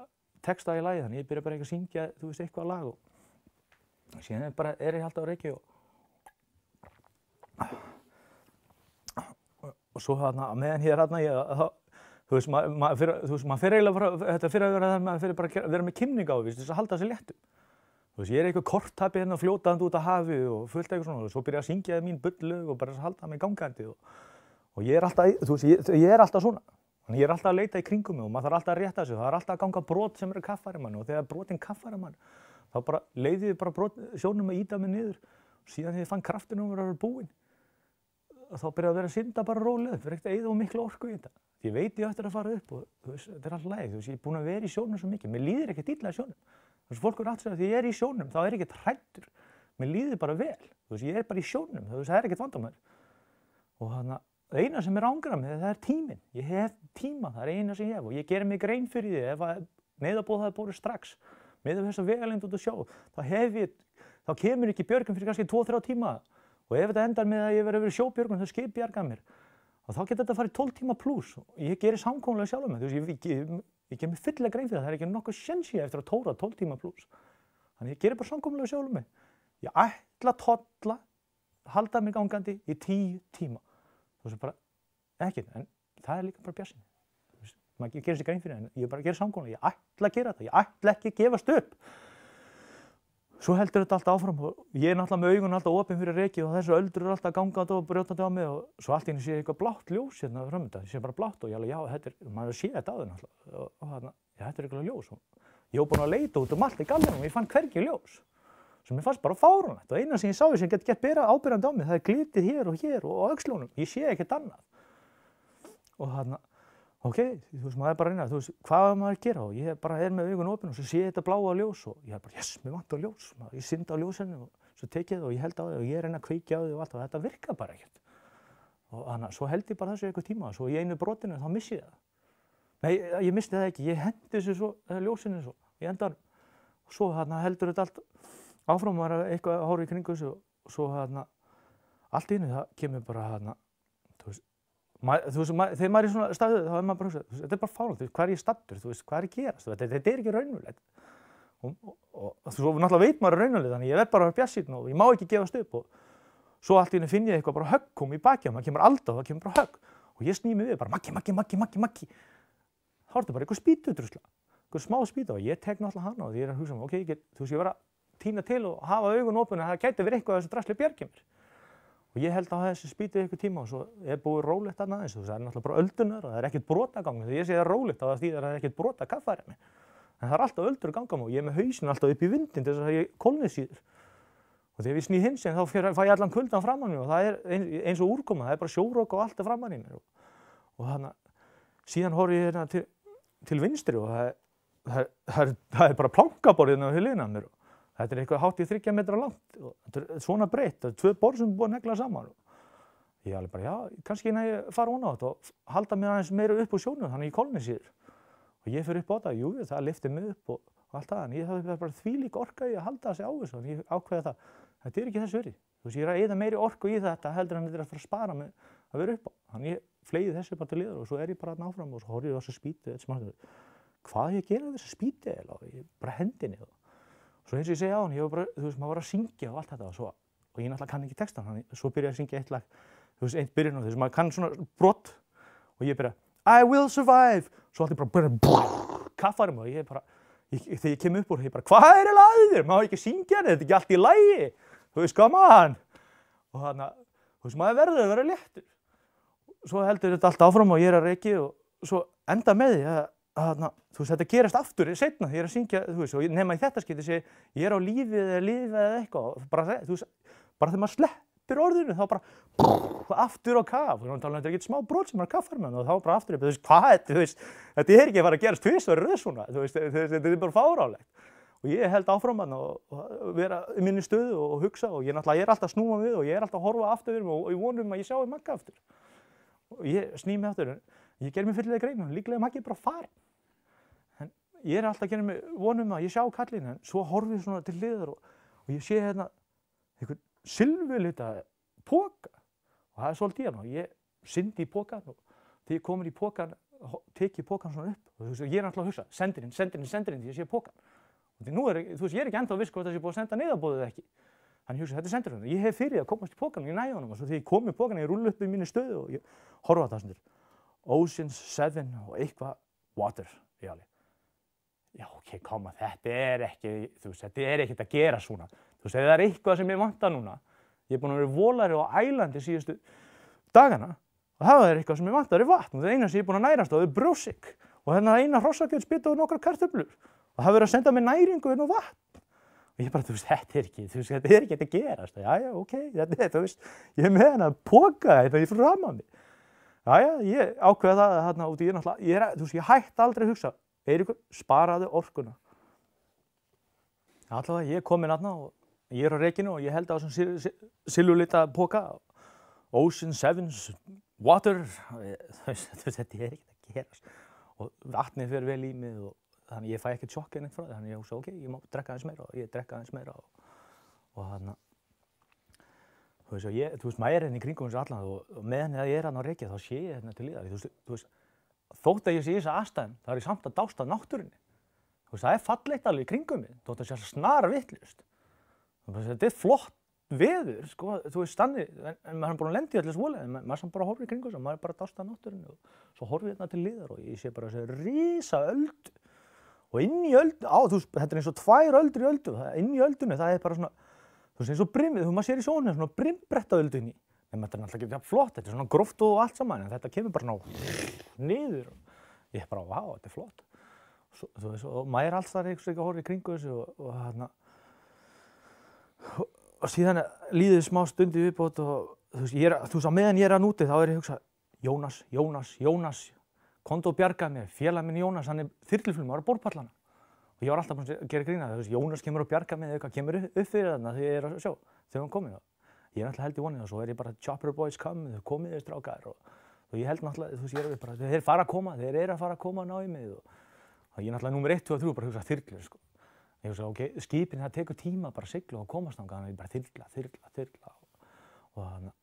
texta í lagi, þannig ég byrja bara ekki að syngja, þú veist, eitthvað lag og síðan er ég alltaf á Reykjavík og svo þarna, meðan ég þarna, þú veist, maður fyrir eiginlega þetta fyrir að vera það, maður fyrir bara að vera með kynning á því, þess að halda sig léttum. Þú veist, ég er eitthvað kortappi hérna fljótandi út á hafi og fullt eitthvað svona og svo byrja að syngja mín bullug og bara að halda mig gangandi og ég er alltaf, þú veist, ég er alltaf svona. Þannig ég er alltaf að leita í kringum mig og maður þarf alltaf að rétta sig, það er alltaf að ganga brot sem eru kaffæri mann og þegar brotin kaffæri mann þá bara leiði ég bara sjónum að ýta mig niður og síðan þegar ég fann kraftinn um að vera búinn þá byrjaði að vera að synda bara rólega, fyrir ekkert að eyða of mikla orku í þetta. Ég veit ég ætti að fara upp og þú veist, þetta er alltaf leið, þú veist, ég er búinn að vera í sjónum svo mikið, mér líður ekkert illa í sjónum. Þú veist, fólk átt að segja að því ég er í sjónum, þá er ég ekkert hræddur, mér líður bara vel, þú veist, ég er bara í sjónum, þú veist, það er ekkert vandamál. Og þannig að það eina sem angrar mig, það er tíminn, ég hef tíma, það er eina sem ég hef og ég geri mig grein fyrir því ef að neyðarbóð hafi borið strax, með þessa vegalengd út á sjó, þá kemur ekki björgun fyrir kannski 2-3 tíma og ef þetta endar með að ég verið sjóbjörgun, þá skip bjarga mér og þá getur þetta farið 12 tíma pluss og ég geri samkomulega sjálfum mig, þú veist, ég gef mér fyllilega grein fyrir það er ekki nokkuð séns ég eftir að tóra 12 tíma pluss. Þannig ég geri bara samkomulega sjálfum mig. Ég ætla að tolla, halda mig gangandi í 10 tíma. Þú veist bara, ekki, en það er líka bara bjartsýni. Maður gerir sér grein fyrir það, en ég bara gerir samkomulega, ég ætla að gera þetta, ég ætla ekki að gefast upp. Svo heldur þetta alltaf áfram og ég er náttúrulega með augun alltaf opin fyrir reki og þessu öldur eru alltaf gangandi og brjótandi á mig og svo allt í einu sé ég eitthvað blátt ljós hérna framöndan, ég sé bara blátt og ég alveg, já, þetta er, maður sé þetta á þau náttúrulega og þarna, já, þetta er eitthvað ljós og ég var búinn að leita út allt í gallanum og ég fann hvergi ljós sem mér fannst bara fáránlegt og eina sem ég sá sem gett ábyrjandi á mig, það er glitið hér og á öxlunum, ég sé ekkert annað og þarna ok, þú veist, maður er bara að reyna, þú veist, hvað er maður að gera og ég bara er með augun opin og svo sé ég þetta bláa ljós og ég er bara, yes, mér vantar ljós, ég synda á ljósinu og svo tek ég það og ég held á þau og ég reyna að kveikja á þau og allt og þetta virkar bara ekkert. Og þannig, svo held ég bara þessu eitthvað tíma og svo í einu brotinu þá missi ég það. Nei, ég missti það ekki, ég hendi þessu ljósinu svo, ég endan og svo þarna heldur þetta allt áfram var eitthvað að horfa í kringu þessu og svo þarna allt í einu það kemur bara þarna, þú veist, þegar maður er í svona staðu þá er maður bara hugsað, þetta er bara fáránlegt, hvað er ég staddur, þú veist, hvað er að gerast, þetta er ekki raunverulegt og svo náttúrulega veit maður raunverulegt þannig ég verð bara að vera bjartsýnn og ég má ekki gefast upp og svo allt í einu finn ég eitthvað bara högg kom í baki, maður kemur alda og það kemur bara högg og ég sný mig við bara Maggi þá er þetta bara eitthvað spýtudrusla, eitthvað smá spýta og ég tek náttúrulega hana og ég er að hugsa ok, þú veist, ég verð að tína til og hafa augun opin að það gæti verið eitthvað að þessu drasli bjargi mér. Og ég held á þessu spýtið eitthvað tíma og svo er búið rólegt þarna aðeins og það er náttúrulega bara öldunar og það er ekkert brotagang þegar ég segi það er rólegt þá þýðir að það er ekkert brota kaffæri mig. En það er alltaf öldur að ganga mig og ég er með hausinn alltaf upp í vindinn til þess að ég kólni síður. Og þegar ég sný hinsinn þá fæ ég allan kuldan framan mig og það er eins og úrkoma, það er bara sjórok og allt framan í mér. Og þannig síðan horfi ég hérna til vinstri og það er bara plankaborð hérna við hliðina á mér. Þetta er eitthvað hátt í 3 metra langt og þetta er svona breitt, það er 2 borð sem er búið að negla saman. Ég alveg bara, já, kannski ég fara ofan á þetta og halda mér aðeins meira upp úr sjónum þannig ég kólni síður. Og ég fer upp á þetta, jú, það lyfti mig upp og allt það, en ég hafði bara þvílík orka í að halda sig á þessu, þannig ég ákveða það. Þetta er ekki þess virði. Þú veist, ég er að eyða meiri orku í þetta heldur en þetta er að fara að spara mig að vera upp á. Þannig ég fleigi þessu bara til liðar og svo er ég bara áfram og svo horfði ég á þessu spýtu, hvað ég gera þessu spýtu eiginlega, ég bara hendinni það. Svo eins og ég segi á hann, ég var bara, þú veist, maður var að syngja og allt þetta og ég náttúrulega kann ekki textan, þannig svo byrja ég að syngja eitt lag, þú veist, eitt byrjun og þú veist, maður kann svona brot og ég byrja, I will survive, svo allt ég bara kaffar og ég bara, þegar ég kem upp úr, ég bara, hvað er eiginlega að þér, maður ekki syngja þetta er ekki allt í lagi, þú veist, come on, og þannig, þú veist, maður verður að vera léttur, svo heldur þetta allt áfram og ég er að reki og svo enda með því að þú veist, þetta gerast aftur seinna þegar ég er að syngja, þú veist, og nema í þetta skipti sé ég er á lífi eða eitthvað, bara, þú veist, bara þegar maður sleppir orðinu þá bara aftur á kaf, og þetta er ekki smá brot sem er að kaffar með hann og þá bara aftur, þú veist, hvað, þú veist, þetta er ekki að fara að gerast tvisvar í röð svona, þú veist, þetta er bara fáránlegt og ég held áfram hann og vera í minni stöðu og hugsa og ég er alltaf að snúa við og ég alltaf að horfa aftur við og ég vonum að ég sjái Magga aftur. Og ég sný mig aftur, ég ger mér fyllilega grein, líklega Maggi bara farin. En ég alltaf að gera mig vonum að ég sjá kallinn, en svo horfi ég svona til hliðar og ég sé hérna einhvern silfurlita poka og það svolítið í hann og ég syndi í pokan og þegar ég komin í pokan, tek ég pokan svona upp og ég alltaf að hugsa, sendirinn, því ég sé pokan. Og því nú ég ekki ennþá viss hvort það sé búið að senda neyðarbóðið eða ekki. Þannig ég hugsa, þetta er sendirinn. Ég hef fyrir að komast í pokan og ég næði honum og svo þegar ég kom í pokan, ég rúlla upp í mínu stöðu og ég horfa á það sendir. Ocean's 7 og eitthvað water. Ég alveg, já ok, koma, þetta er ekkert að gera svona. Það er eitthvað sem ég vantar núna. Ég er búinn að vera volari á ælandi síðustu dagana og það er eitthvað sem ég vantar vatn. Það eina sem ég er búinn að nærast á er brjósik og þarna eina hrossakjötsbita og nokkrar kartöflur. Og það verður að senda mér næringu inn og vatn. Og ég bara, þetta er ekki að gerast. Jæja, ok, ég er með hennar poka þetta í framan mig. Jæja, ég ákveða það þarna út í ég hætti aldrei að hugsa, Eiríkur, sparaðu orkuna. Allavega, ég er komin þarna og ég á rekinu og ég held á þessum silfurlita poka, Ocean 7's water, þetta er ekki að gerast. Og vatnið fer vel í mig og þannig ég fæ ekkert sjokk neitt frá því, þannig ég hugsa, ok, ég má drekka aðeins meira og ég drekka aðeins meira og þarna, maður er hérna í kringum þessu allan og meðan ég er hérna á rekið þá sé ég hérna til liðar, þótt að ég sé í þessa aðstæðum, þá er ég samt að dást að náttúrunni, það er fallegt alveg í kringum mig, þótt að sé snar vitlaust, þetta er flott veður, sko, stannir, en maður er búinn að lenda í allir svoleið, en maður samt bara horfir í kringum þessu, maður er bara að dást að náttúrunni og svo horfir hérna til liðar og ég sé bara þessi risa öldu. Og inn í öldu, þetta er eins og 2 öldur í öldu, inn í öldunni það er bara svona, eins og brimmið, maður sér í sjónum, svona brimbretta öldu inni. En þetta er náttúrulega ekki flott, þetta er svona gróft og allt saman, en þetta kemur bara niður. Ég er bara, vá, þetta er flott. Og maður er alltaf þar ekki að horfa í kringu þessu og síðan líður smá stundi viðbót og á meðan ég er að núti þá er ég að hugsa, Jónas, komdu og bjargaði mér, félag minn Jónas, hann er þyrluflugmaður á borðpallana. Og ég var alltaf að gera grín að Jónas kemur og bjargaði mig, eitthvað kemur upp fyrir þarna þegar ég er að sjá, þegar hann komið. Ég er alltaf held í vonið og svo er ég bara Chopper Boys come, þau komið þau strákar og ég held náttúrulega, ég er bara, þeir eru að fara að koma að ná í mig og ég er náttúrulega númer 1, 2 og 3 bara að hugsa þyrlur, sko. Ég hugsa, ok, skipin það tekur tíma bara að sigla og komast þangað, þannig bara þyrla og þannig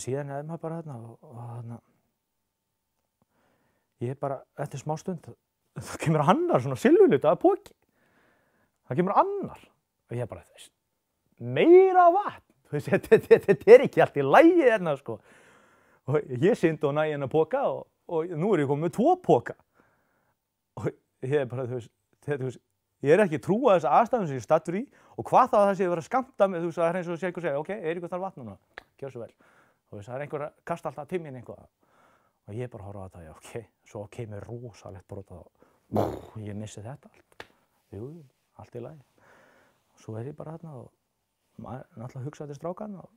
síðan er maður bara þarna og þarna ég bara, eftir smá stund, það kemur annar svona silfurlita poki. Það kemur annar. Og ég bara, meira vatn. Þetta er ekki allt í lagi hérna, sko. Og ég syndi og næði hennar poka og nú er ég komið með 2 poka. Og ég er bara, ég er ekki að trúa þessa aðstæðum sem ég er staddur í og hvað það sé að vera að skammta mig, það er eins og sé einhver segja, ok, Eiríkur þarf vatn núna, gjör svo vel. Það er einhver að kasta alltaf til mín eitthvað. Og ég bara horfa á þetta, já, ok, svo kemur rosalegt brot og ég missi þetta allt. Jú, allt í lagi. Og svo er ég bara þarna og maður náttúrulega hugsa til strákan og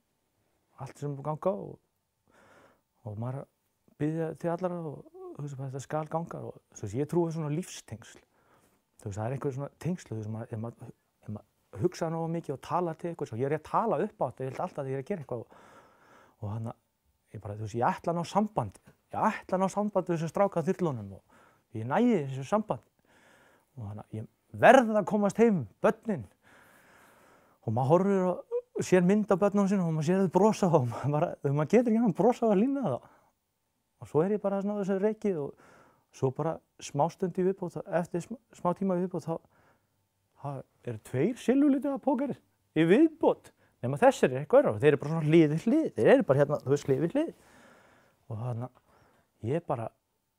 allt sem ganga og maður biðja til allara og þetta skal ganga og ég trúi svona lífstengsl. Það er einhver svona tengsl, ef maður hugsa nógu mikið og tala til eitthvað, ég er að tala upp á þetta, ég held alltaf að ég er að gera eitthvað og þannig að ég ætla að ná sambandi. Ég ætla að ná sambandi við þessum stráka þyrlunum og ég næði þessu sambandi. Og þannig að ég verð að komast heim, börnin. Og maður horfir og sér mynd af börnunum sinum og maður sér þau brosa og maður getur ekki að brosa og lína það. Og svo er ég bara svona á þessu rekið og svo bara smástund í viðbót, eftir smá tíma í viðbót þá eru 2 silfurlita pókarir í viðbót. Nema þessir er eitthvað og þeir eru bara svona hlið við hlið. Þeir eru bara hérna, hlið við hlið. Og þannig ég bara,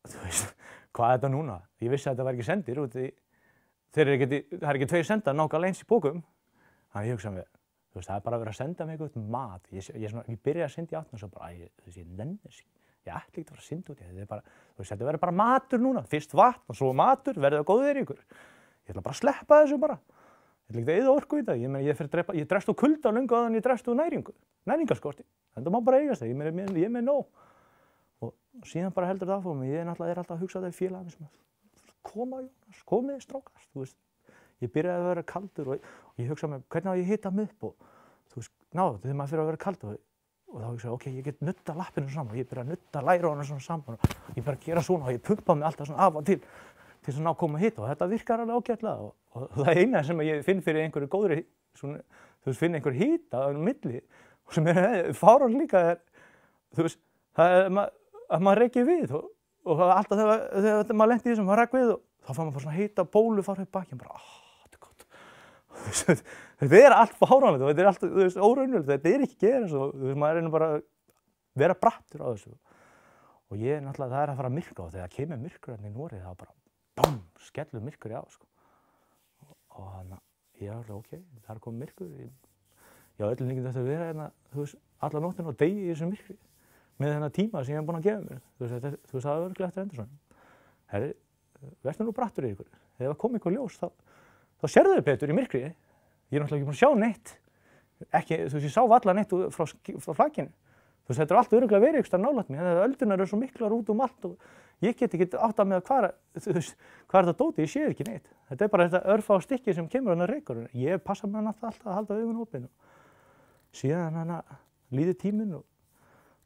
hvað er þetta núna? Ég vissi að þetta var ekki sendir út í, það er ekki 2 sendar nákvæmlega eins í pókum. Þannig ég hugsa mér, það er bara að vera að senda mig eitthvað mat. Ég byrja að senda í áttum og svo bara, ég nenni þess ekki. Ég ætla ekki að fara að synda út í þetta. Þetta verður bara matur núna. Fyrst vatn og svo matur, verður það góðir ykkur. Ég ætla bara að sleppa þessu bara. Ég ætla ekki að eyða orku í þetta. Ég drefst úr kulda löngu áður en ég drefst úr næringu. Næringarskorti. Þetta má bara eigast það. Ég er með nóg. Og síðan bara heldur það áfram. Ég er alltaf að hugsa það í félaginu sem koma, Jónas, komið strákast. ég byrjaði að vera kaldur og ég hugsaði mér, hvernig á ég að hita mig upp og þú veist, þegar maður fyrir að vera kaldur og þá hugsaði, ok, ég get nutta lappinu saman og ég byrja að nutta lærónu svona saman og ég byrja að gera svona og ég pumpa mig alltaf svona af og til að ná að koma hita og þetta virkar alveg ágætlega og það eina sem ég finn fyrir einhverju góðri, svona, þú veist, finn einhver hita á milli og sem fáránlegt líka þú veist, það að maður reykir við og alltaf þegar maður lenti í þessum, maður rekk við og þá fann maður bara svona hita bólu fara upp baki og bara, þetta er gott. Þetta allt fáránlegt og þetta allt, þú veist, óraunverulegt, þetta ekki gera svo, þú veist, maður reynir bara að vera brattur á þessu. Og ég náttúrulega, það að fara að myrka og þegar kemur myrkur hérna í Noregi, þá bara, bam, skellur myrkur á, sko. Og þannig að ég alveg, ok, það komið myrkur. Ég á öllum líkindum þetta að vera hérna, þú veist, alla nóttina og degi í þessu myrkri með þennan tíma sem ég hef búin að gefa mér. Þú veist, það er örugglega eftir endur svona. Herri, vertu nú brattur í ykkur. Þegar það kom eitthvað ljós, þá sérðu þau betur í myrkri. Ég er náttúrulega ekki búin að sjá neitt. Ekki, þú veist, ég sá varla neitt frá flagginu. Þú veist, þetta allt örugglega verið einhvers staðar nálægt mér. Öldunar eru svo miklar út allt og ég get ekki áttað með hvað er þetta dótið, ég sé ekki neitt. Þetta bara þetta örfá stykki sem kemur þarna reykur. Ég passa mig alltaf að halda augun opin. Síðan líður tíminn og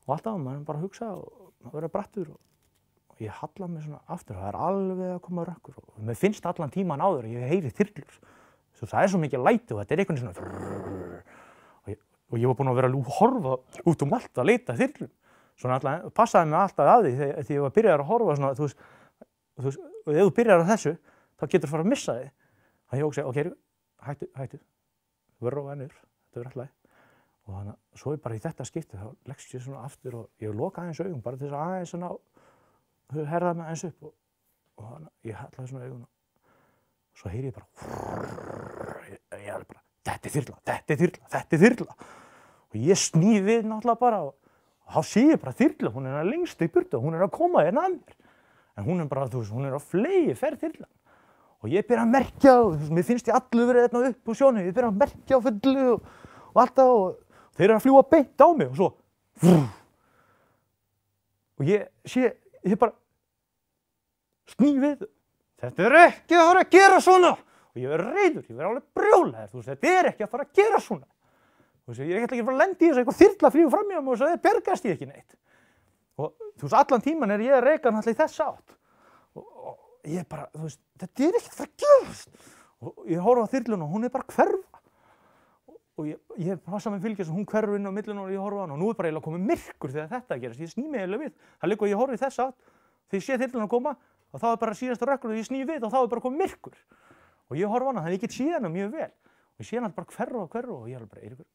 alltaf maður bara hugsa og vera brattur og ég halla mig svona aftur og það er alveg að koma rökkur og mér finnst allan tíman áður að ég heyri þyrlur. Svo það er svo mikið læti og þetta er einhvern svona og ég var búinn að vera að horfa út allt að leita þyrlum. Svona alltaf passaði mig alltaf að því þegar ég var byrjaður að horfa svona, þú veist, og ef þú byrjar á þessu, þá getur þú fara að missa þig. Þannig ég hugsaði, ok, hættu, verður róa niður, þetta verður alltaf. Og þannig að svo bara í þetta skipti, þá leggst ég svona aftur og ég loka aðeins augum, bara til þess að aðeins svona, herðaði mig aðeins upp og þannig að ég hallaði svona augun og svo heyri ég bara, ég alveg bara, þetta er þyrla. Og ég sný við náttúrulega bara og þá sé ég bara þyrla, hún er lengst í burtu og hún er að koma hérna að mér. En hún er bara, þú veist, hún er á flegi ferð þyrlan. Og ég byrja að merkja og mér finnst ég allu verið hérna upp úr sjónum, ég byrja að merkja á fullu og alltaf og þeir eru að fljúga beint á mig og svo. Og ég bara sný við. Þetta er ekki að fara að gera svona. Og ég verð reiður, ég verð alveg brjálaður, þú veist, þetta er ekki að fara að gera svona. Þú veist, ég ekki að fara að lenda í þessu eitthvað þyrla flýgur fram í mig og það bergast ég ekki neitt. Og þú veist, allan tíman er ég að reka náttúrulega í þessa átt. Og ég bara, þú veist, þetta er ekki að fara að gerast. Og ég horfa á þyrluna og hún er bara að hverfa. Og ég passa mig fylgjast og hún hverfur inn á millinu og ég horfa á hana og nú er bara eiginlega komið myrkur þegar þetta gerast. Ég sný mig eiginlega við. Það liggur ég horfi í þessa átt, þegar ég sé þyrluna koma og þá er bara síðasta rökkur og ég sný við og þá er bara komið myrkur. Og ég horfa á hana, þannig ég get séð hana mjög vel. Og ég sé hana bara hverfa og ég er bara, Eiríkur,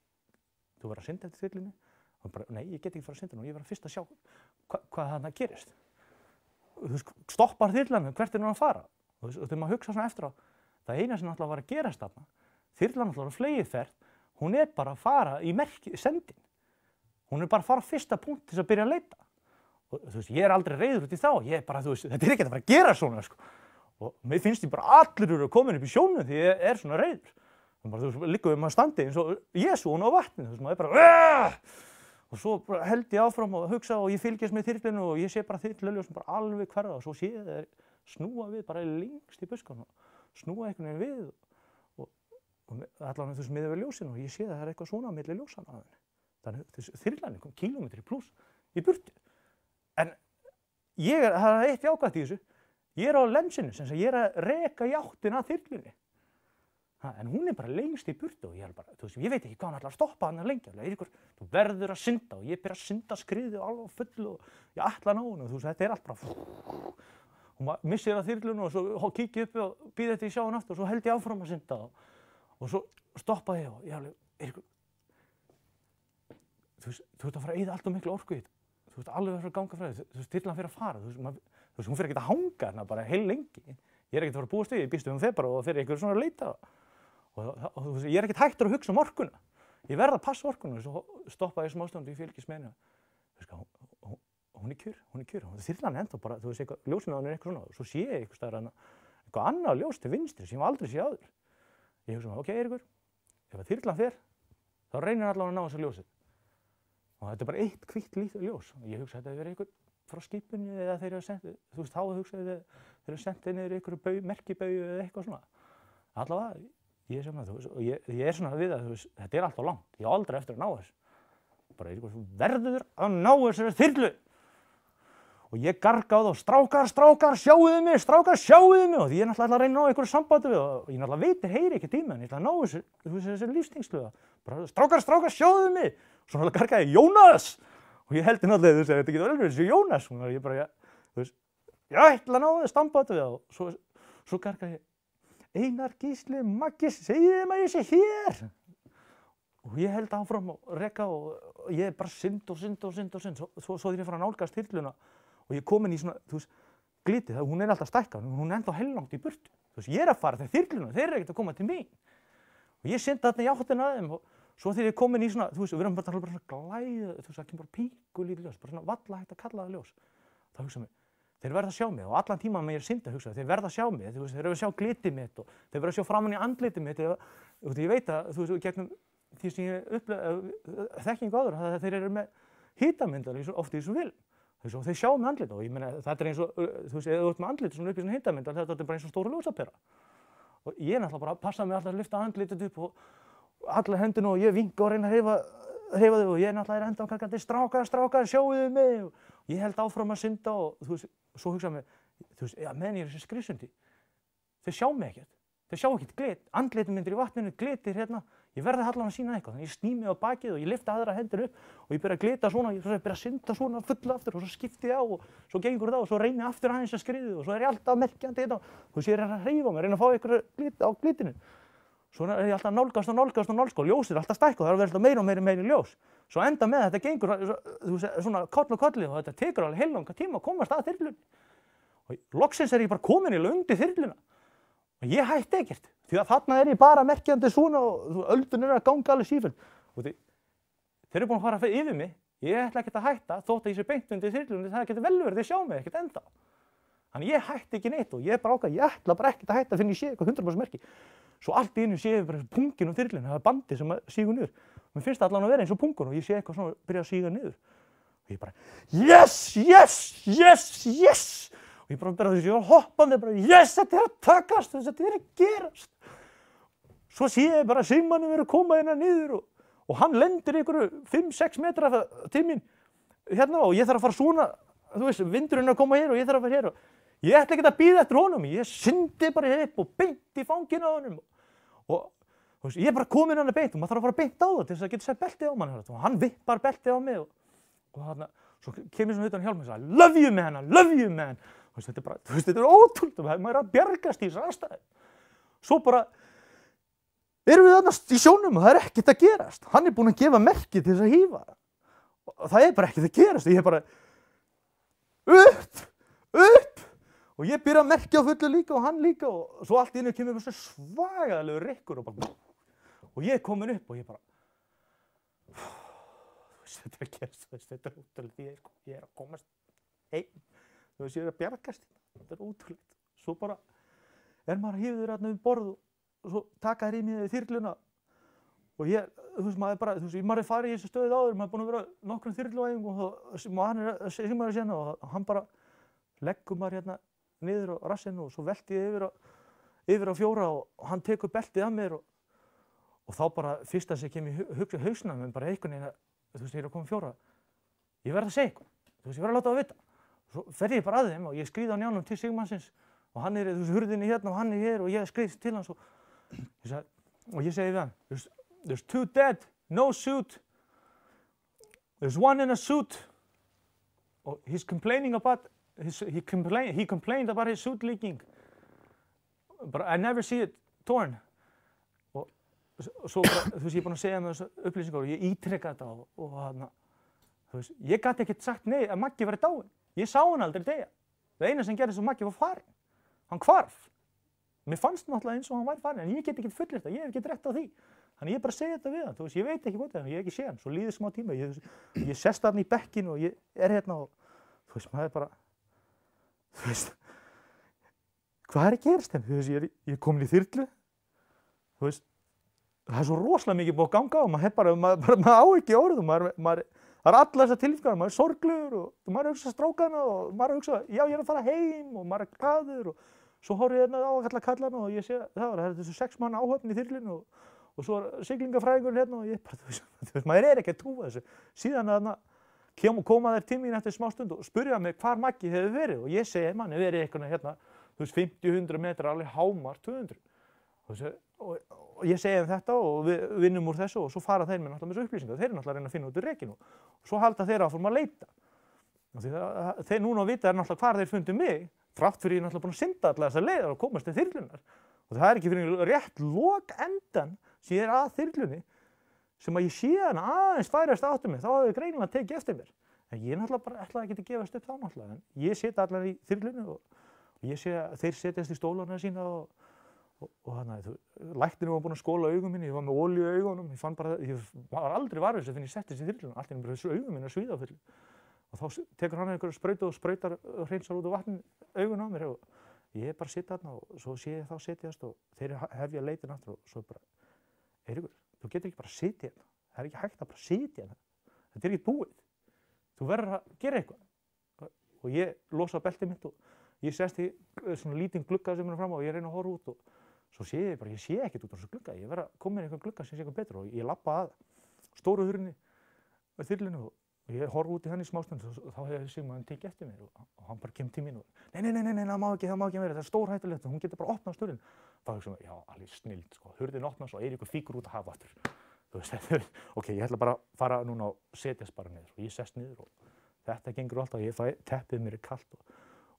þú verður að synda eftir þyrlunni? Og bara, nei, ég get ekki fara að synda hana og ég verður fyrst að sjá hvað þarna gerist. Þú veist, stoppar þyrlan, hvert er hún að fara? Og þegar maður hugsa svona eftir á, það eina sem náttúrulega var að gerast þarna, þyrlan náttúrulega fleygiferð, hún er bara að fara í sendin. Hún er bara að fara á fyrsta punkt til þess að byrja að leita. Og þú veist, ég er aldrei reiður út í þá, ég er bara, þú veist, þetta er ekki að fara að gera svona, sko. Og mér finnst ég bara allir eru komin upp í sjónu því ég er svona reiður. Þú veist, liggur við maður standi eins og Jesú hún á vatninu, þú veist, maður er bara og svo bara held ég áfram og hugsa og ég fylgjast með þyrlinu og ég sé bara þyrluljós bara alveg hverfa og svo sé ég þeir snúa við bara lengst í buskanum og snúa einhvern veginn við og allan þú veist miðað við ljósinu og ég sé það er eitthvað svona á milli ljósanna að henni. Þannig þyrlan kom kílómetri pluss í burtu. En það er eitt jákvætt í þessu. Ég er á lensinu sem ég er að reka í áttina að þyrlunni. En hún er bara lengst í burtu og ég er bara, þú veist, ég veit ekki hvað hann ætlar að stoppa hann lengi. Eiríkur, þú verður að synda og ég byrja að synda skriðu alveg á fullu og ég ætla að ná henni og þú veist, þetta er allt bara og maður missir að þyrlunni og svo kík ég upp og býð eftir ég sjá hann aftur og svo held ég áfram að synda og svo stoppaði ég og ég alveg, Eiríkur, þú ert að fara að eyða allt of miklu orku í þetta. Þú ert alveg að fara að ganga frá því, þú veist, þyrlan fer að fara, þú veist, hún fer ekkert að hanga hérna bara heil lengi. Ég er ekkert að fara að búast við, ég býst hún fer bara og fer einhver svona að leita. Og þú veist, ég er ekkert hættur að hugsa um orkuna. Ég verð að passa orkuna og svo stoppaði ég smástund í fylgis með henni. Þú veist, hún er kjur. Þyrlan ennþá bara, þú veist, eitthvað, ljósinu á henni er eitthvað svona. Svo sé ég eitthvað annað ljós til vinstri sem ég aldrei sé áður. Ég hugsa ok, Eiríkur, ef þyrlan fer, þá reynir allavega að ná þessu ljósið. Og þetta er bara eitt hvítt ljós. Ég hugsa að þetta hefur verið einhver frá skipinu eða þeir eru sendt, þú veist, þá hugsaði þeir eru sendt niður einhverju merkibaugju eða eitthvað svona. allavega, ég sem það, og ég svona við að, þetta alltaf langt, ég á aldrei eftir að ná þessu. Bara, þú verður að ná þessari þyrlu. Og ég garga á það, strákar, sjáuðu mig, og því ég náttúrulega að reyna að ná einhverju sambandi við og ég náttúrulega heyri ekki tíma, en ég ætla að ná þessu lífstengslu. Bara, strákar, sjáuðu mig. Svo náttúrulega gargaði ég, Jónas! Og ég heldur náttúrulega, þetta getur vel verið þessu Jónas. Og ég bara, ég ætla að ná þessu sambandi við og svo gargaði ég, Einar Gísli Maggis, segið þeim að ég sé hér. Og ég held áfram og reka og ég bara synd. Svo þegar ég fara að nálgast þyrluna og ég komin í svona, glitið, hún alltaf stækkað, hún ennþá heillangt í burtu. Ég að fara þegar þyrluna, þeir ekkert að koma til mín. Og ég syndi þarna í áttina að þeim og svo þegar ég komin í svona, við erum bara svona glæð, það kemur bara píkulítið ljós, bara svona valla hægt að kalla það ljós. Það hugsa mig, þeir verða að sjá mig og allan tíma með ég syndi að hugsa, þeir verða að sjá mig, þeir verða að sjá glitið mitt og þeir verða að sjá framan í andlitið mitt. Ég veit að, gegnum því sem ég þekkingu áður, að þeir eru með hitamyndar oft í þessum film. Þeir sjá með andlit og ég meina þetta eins og, ef þú ert með andlit svona upp í svona hitamyndar, þetta bara eins og stóra ljósapera. Og ég náttúrulega bara passa mig alltaf að lyfta andlitið upp og alla hendina og ég vinka og reyna að hreyfa þau og ég náttúrulega enda á kakandi, strákar, sjáuðu mig. Og ég held áfram að synda og svo hugsa mig, meðan ég þessi skriðsundi, þeir sjá mig ekkert. Þeir sjá ekkert glit, andlitamyndir í vatninu, glitir hérna. Ég verði allan að sýna eitthvað, þannig ég sný mig á bakið og ég lyfti aðra hendur upp og ég byrja að glita svona, ég byrja að synda svona fulla aftur og svo skipti ég á og svo gengur það og svo reyni aftur aðeins að skriðu og svo ég alltaf merkjandi hérna og svo ég að hreyfa mig, reyna að fá eitthvað glit á glitinu. Svo ég alltaf nálgast og ljósið alltaf stækka og það verður meira og meiri ljós. Svo enda með þetta gengur svona koll og kolli og þetta tekur alveg heillangan tíma að komast að þyrlunni. Og loksins ég bara komin í undir þyrluna. Og ég hætti ekkert, því að þarna ég bara merkjandi svona og öldun að ganga alveg sífellt. Og þeir eru búin að fara yfir mig, ég ætla ekkert að hætta, þótt að ég sé beint undir þyrlunni, það getur vel verið, þeir sjá mig ekkert enda. Þannig ég hætti ekki neitt og ég bara ákvað, ég ætla bara ekkert að hætta finn ég sé eitthvað 100% merki. Svo allt í einu sé ég bara pungin þyrlunni, það bandi sem sígur niður. Mér finnst það allan að vera eins og pungur og ég sé eitthvað svona byrja að síga niður. Og ég bara, yes! Og ég bara ég var hoppandi, yes, þetta að takast, þetta að gerast. Svo sé ég bara Sigmanni verið að koma hérna niður og hann lendir einhverju 5-6 metra til mín hérna og ég þarf að fara svona, vindurinn að koma hér og ég þarf að fara hér og ég ætla ekkert að bíða eftir honum, ég syndi bara upp og beint í fanginu á honum og ég bara komin hann að beint og maður þarf að fara beint á það til þess að geta sett beltið á mann og hann vippar beltið á mig og þarna, svo kemur svona utan hjálm og sagði, love you man. Þetta er ótrúlega, maður að bjargast í þessu aðstæðu. Svo bara erum við þarna í sjónum og það er ekkert að gerast. Hann er búinn að gefa merki til þess að hífa. Og það er bara ekkert að gerast. Ég er bara upp. Og ég byrja að merkja á fullu líka og hann líka og svo allt í einu kemur svo svagalegur rykkur og ég er komin upp og ég bara þetta er að gerast, þetta er ótrúlega ég er að komast heim. Ég er að bjargast, þetta er ótrúlegt. Svo bara maður hífður hérna við borð og svo taka þér í mig í þyrluna og maður er farið í þessu stöðið áður, maður er búinn að vera nokkrum þyrluæfingum og hann er að segja maður sérna og hann bara leggur maður hérna niður á rassinu og svo velti ég yfir á fjóra og hann tekur beltið af mér og þá bara fyrsta sem kemur í hausna mér bara einhvern veginn að ég er að koma fjóra. Ég verð að segja eitthvað, ég verð að láta það vita. Svo fer ég bara að þeim og ég skríð á njánum til Sigmannsins og hann er hurðinni hérna og hann er hér og ég skríð til hans og ég segi við hann, there's 2 dead, no suit, there's 1 in a suit. Og he's complaining about, he complained about his suit leaking, but I never see it torn. Og svo ég er búinn að segja með þessu upplýsingar og ég ítreka þetta og ég gat ekkert sagt nei að Maggi væri dáinn. Ég sá hann aldrei deyja. Það eina sem gerði svo Maggi var farinn. Hann hvarf. Mér fannst náttúrulega eins og hann væri farinn, en ég get ekki fullyrt það, ég hef ekki rétt á því. Þannig ég bara segi þetta við hann, ég veit ekki hvað það er, ég hef ekki séð hann. Svo líður smá tíma, ég sest þarna í bekkinu og ég er hérna og maður er bara, hvað er að gerast henni? Ég er komin í þyrlu, það er svo rosalega mikið búið að ganga á, maður á ekki orðum, það alla þessar tilfinningar, maður sorglegur og maður hugsa strákana og maður hugsa, já ég er að fara heim og maður glaður og svo horfði ég á alla kallana og ég sé það var þessu 6 manna áhöfn í þyrlunni og svo siglingafræðingurinn hérna og ég bara, þú veist, maður ekki að trúa þessu. Síðan koma þær til mín eftir smástund og spurja mig hvar Maggi hefur verið og ég segi, mann, hefur verið eitthvað hérna, þú veist, 50-100 metrar, alveg hámar 200. Og ég segi þetta og við vinnum úr þessu og svo fara þeir með náttúrulega þessu upplýsingar. Þeir náttúrulega að reyna að finna út úr rekinu og svo halda þeir áfram að leita. Þeir núna að vita náttúrulega hvar þeir fundu mig, þrátt fyrir ég náttúrulega búin að synda allar þessar leiðar og komast til þyrlunnar. Og það ekki fyrir rétt lokendan sem ég að þyrlunni sem að ég sé hana aðeins færast áttum mig, þá hafði greinilega tekið eftir mér. En ég náttúrulega bara ætlaði ekki að gefast upp þá náttúrulega. En ég seti allar í þyrlunni og ég sé að þeir setjast í stólana sína og þannig að læknirinn var búinn að skóla augum minni, ég var með olíu í augunum, ég var aldrei var þessu þegar ég settist í þyrluna, allt í einu bara þessu augum minni að svíða á fullu. Og þá tekur hann einhverja sprautu og sprautar og hreinsar út úr vatni augun á mér og ég bara sitt þarna og svo sé ég þá setjast og þeir hefja leitin aftur og svo bara, Eiríkur, þú getur ekki bara sitja hérna, það ekki hægt að bara sitja hérna, þetta ekki búið, þú verður að gera eitthvað. Og ég losa beltið mitt og ég sest í svona lítinn glugga sem fram og ég reyna að horfa út og svo sé ég bara, ég sé ekkert út á þessu glugga, ég verð að koma inn í einhvern glugga sem sé eitthvað betur og ég labba að stóru hurðinni með þyrlunni og ég horf út í hann í smástund og þá hefði Sigmaðurinn tekið eftir mér og hann bara kemur til mín og nei, það má ekki vera, það er stórhættulegt, hún getur bara opnað stöðin. Þá hugsa ég, já, alveg snilld, sko, hurðin opnast og Eiríkur fýkur út að hafa aftur. Þú veist, ok, ég ætla bara að fara núna og setjast bara niður og ég sest niður og þetta gengur alltaf, ég fæ teppið mér kalt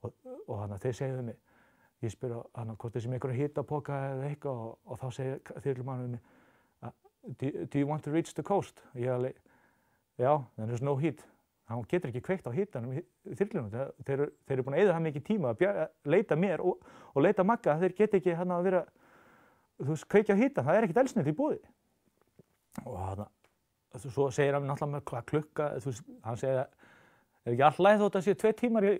og þannig að þeir segja við mig, ég spyr hann hvort þessi með einhverja hitapoka eða eitthvað og þá segir þyrlumaðurinn við mig, do you want to reach the coast? Ég alveg, já, there's no heat. Hann getur ekki kveikt á hitanum í þyrlunum. Þeir eru búin að eyða það mikið tíma að leita mér og leita Magga. Þeir geta ekki að vera, þú veist, kveikja á hitan. Það er ekkert eldsneyti í boði. Og svo segir hann náttúrulega með hvað klukka, þú veist, hann segir að ekki all leið þótt að sé 2 tímar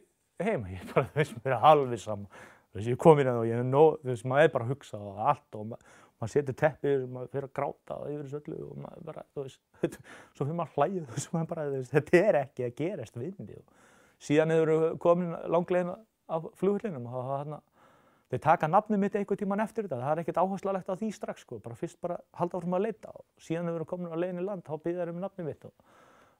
heima. Ég bara, þú veist, mér er alveg saman. Þú veist, ég kom inn og ég hef þú veist, maður er bara að hugsa og allt og maður setur teppið, maður fyrir að gráta yfir þessu öllu og maður bara, þú veist, svo fyrir maður hlægið, þú veist, maður bara, þú veist, þetta er ekki að gerast við mig. Síðan hefur við komin langleiðin á flugvellinum og þeir taka nafnið mitt einhvern tímann eftir þetta, það er ekkert áherslulegt á því strax, sko, bara fyrst bara halda áfram að leita og síðan hefur við komin á leiðin í land, þá biðja þeir nafnið mitt og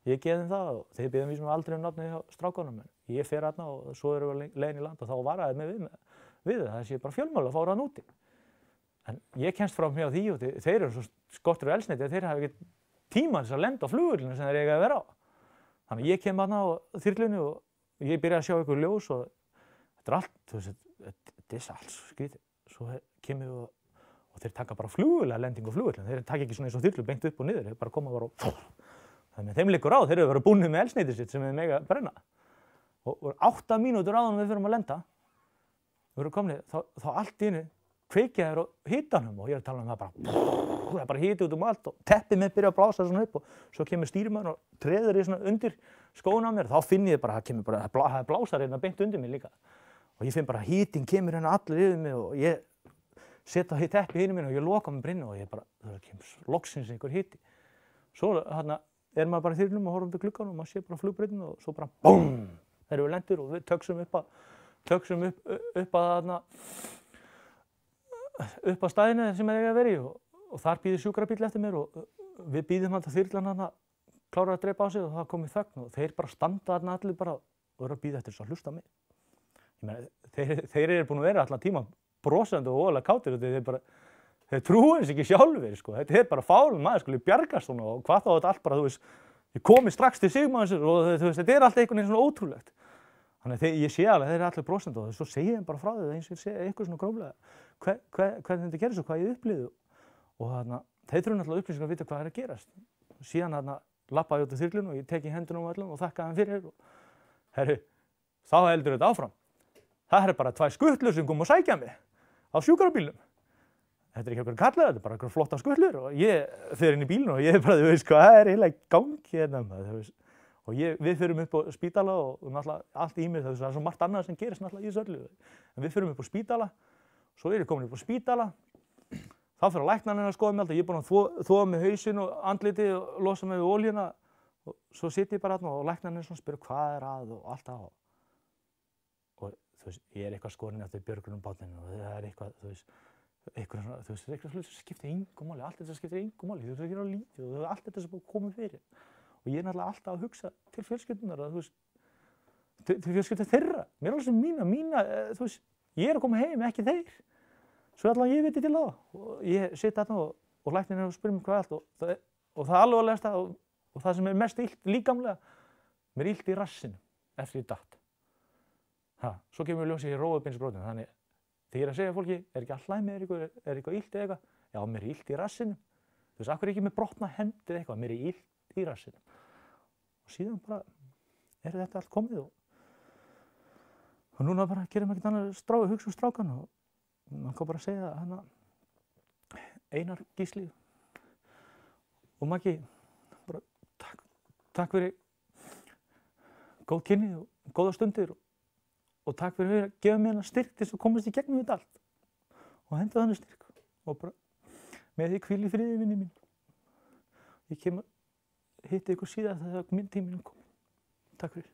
ég geði þeim það og þeir biðja mér aldrei nafnið hjá strákunum, en ég fer þarna og svo erum við leiðin í land og þá varaði mig við það sé bara fjölmál að fára hann úti. En ég kemst frá mér á því og þeir eru svo skortur eldsneyti að þeir hafa ekki tíma þess að lenda á flugvöllinu sem þeir eiga að vera á. Þannig að ég kem þarna á þyrlunni og ég byrja að sjá einhver ljós og þetta er allt, þú veist, þetta er allt skrítið. Svo kemur við og þeir taka bara flugvöllendingu á flugvöllinu. Þeir taka ekki svona eins og þyrlu beint upp og niður, þeir bara koma bara og þannig að þeim liggur á, þeir eru verið búnir með eldsneyti sitt sem þeir mega brenna. Og 8 mínútur áður en við förum að lenda, við erum komnir, þá allt í einu kveikja þér á hitanum og ég er að tala um það bara, bara hiti út allt og teppið mitt byrja að blása svona upp og svo kemur stýrimaður og treður í svona undir skóna á mér, þá finn ég bara, það blásar hérna beint undir mig líka og ég finn bara hitin kemur hérna allir yfir mig og ég setja teppið hinum minn og ég loka mig brinnu og ég bara, það kemur loksins einhver hiti. Svo hérna er maður bara í þyrlunum og horfum til glugganum og maður sé bara flugbrautina og svo bara BOOM! Þeir eru lendur og við töksum upp að staðinu sem þeir eiga að vera í og þar býður sjúkrabíll eftir mér og við býðum hann til þyrlan hann klárar að drepa á sig og það komið þögn og þeir bara standa þarna allir bara og eru að býða eftir þess að hlusta á mig. Ég meina, þeir eru búin að vera allan tíma brosandi og voðalega kátir og þeir trúi þess ekki sjálfir, sko. Þetta er bara fálum maður skuli bjargast svona og hvað þá þetta allt bara, þú veist, ég komi strax til Sigmaðurinn og þú veist, þetta er allt einhvern veginn svona ótrúlegt. Þannig að ég sé alveg að þeir eru allir brosandi og svo segi þeim bara frá því eins og ég segi eitthvað svona gróflega hvernig þetta gerist og hvað ég upplifði og þeir þurfa náttúrulega upplýsingar að vita hvað er að gerast. Síðan lappaði ég út af þyrlunni og ég tek í hendunum á öllum og þakkaði þeim fyrir og herru, þá heldur þetta áfram. Það er bara 2 skutlur sem kom og sækja mig á sjúkrabílnum. Þetta er ekki einhver kallar, þetta er bara einhver flotta skutlur og ég fer inn í bílinn og ég bara, þú veist hvað, það er eiginlega í gangi hérna, þú veist. Og við förum upp á spítala og náttúrulega allt í mér, það er svo margt annað sem gerist náttúrulega í þessu öllu. En við förum upp á spítala, svo er ég komin upp á spítala, þá fyrir læknarinn að skoða mig alltaf, ég er búinn að þvoa með hausinn og andlitið og losa mig við olíuna og svo sit ég bara þarna og læknarinn svona spyr hvað er að og allt það. Og ég eitthvað skorinn eftir björgunarbátinn og það eitthvað, eitthvað hluti sem skiptir engu máli, allt þetta skiptir engu máli, þú ekki á lítið og allt þetta sem búið að koma fyrir. Og ég náttúrulega alltaf að hugsa til fjölskyldunar að, til fjölskyldu þeirra. Mér alveg sem mína, ég að koma heim, ekki þeir. Svo allavega ég viti til það. Og ég sit þarna og læknirinn og spyr mér hvað allt og það alvarlegasta og það sem mest illt líkamlega, mér illt í rassinum eftir ég datt. Svo kemur við ljósið í rófubeinsbrotum, þannig þegar ég að segja fólki, ekki allt hlæmi, eitthvað illt eða eitthvað, já, mér illt í rassinum. Af hverju ekki með brotna hendi eða eitthvað, mér illt í rassinum. Og síðan bara, þetta allt komið og núna bara gerum við ekkert annað hugsa strákan og man kan bara segja hana Einar Gísli og Maggi, bara takk fyrir góð kynni og góða stundir og takk fyrir að gefa mér styrk til þess að komast í gegnum þetta allt og henda þannig styrk og bara með því hvíl í friði vinni mín. Ég kem að hitta ykkur síðan þegar minn tíminn kom. Takk fyrir.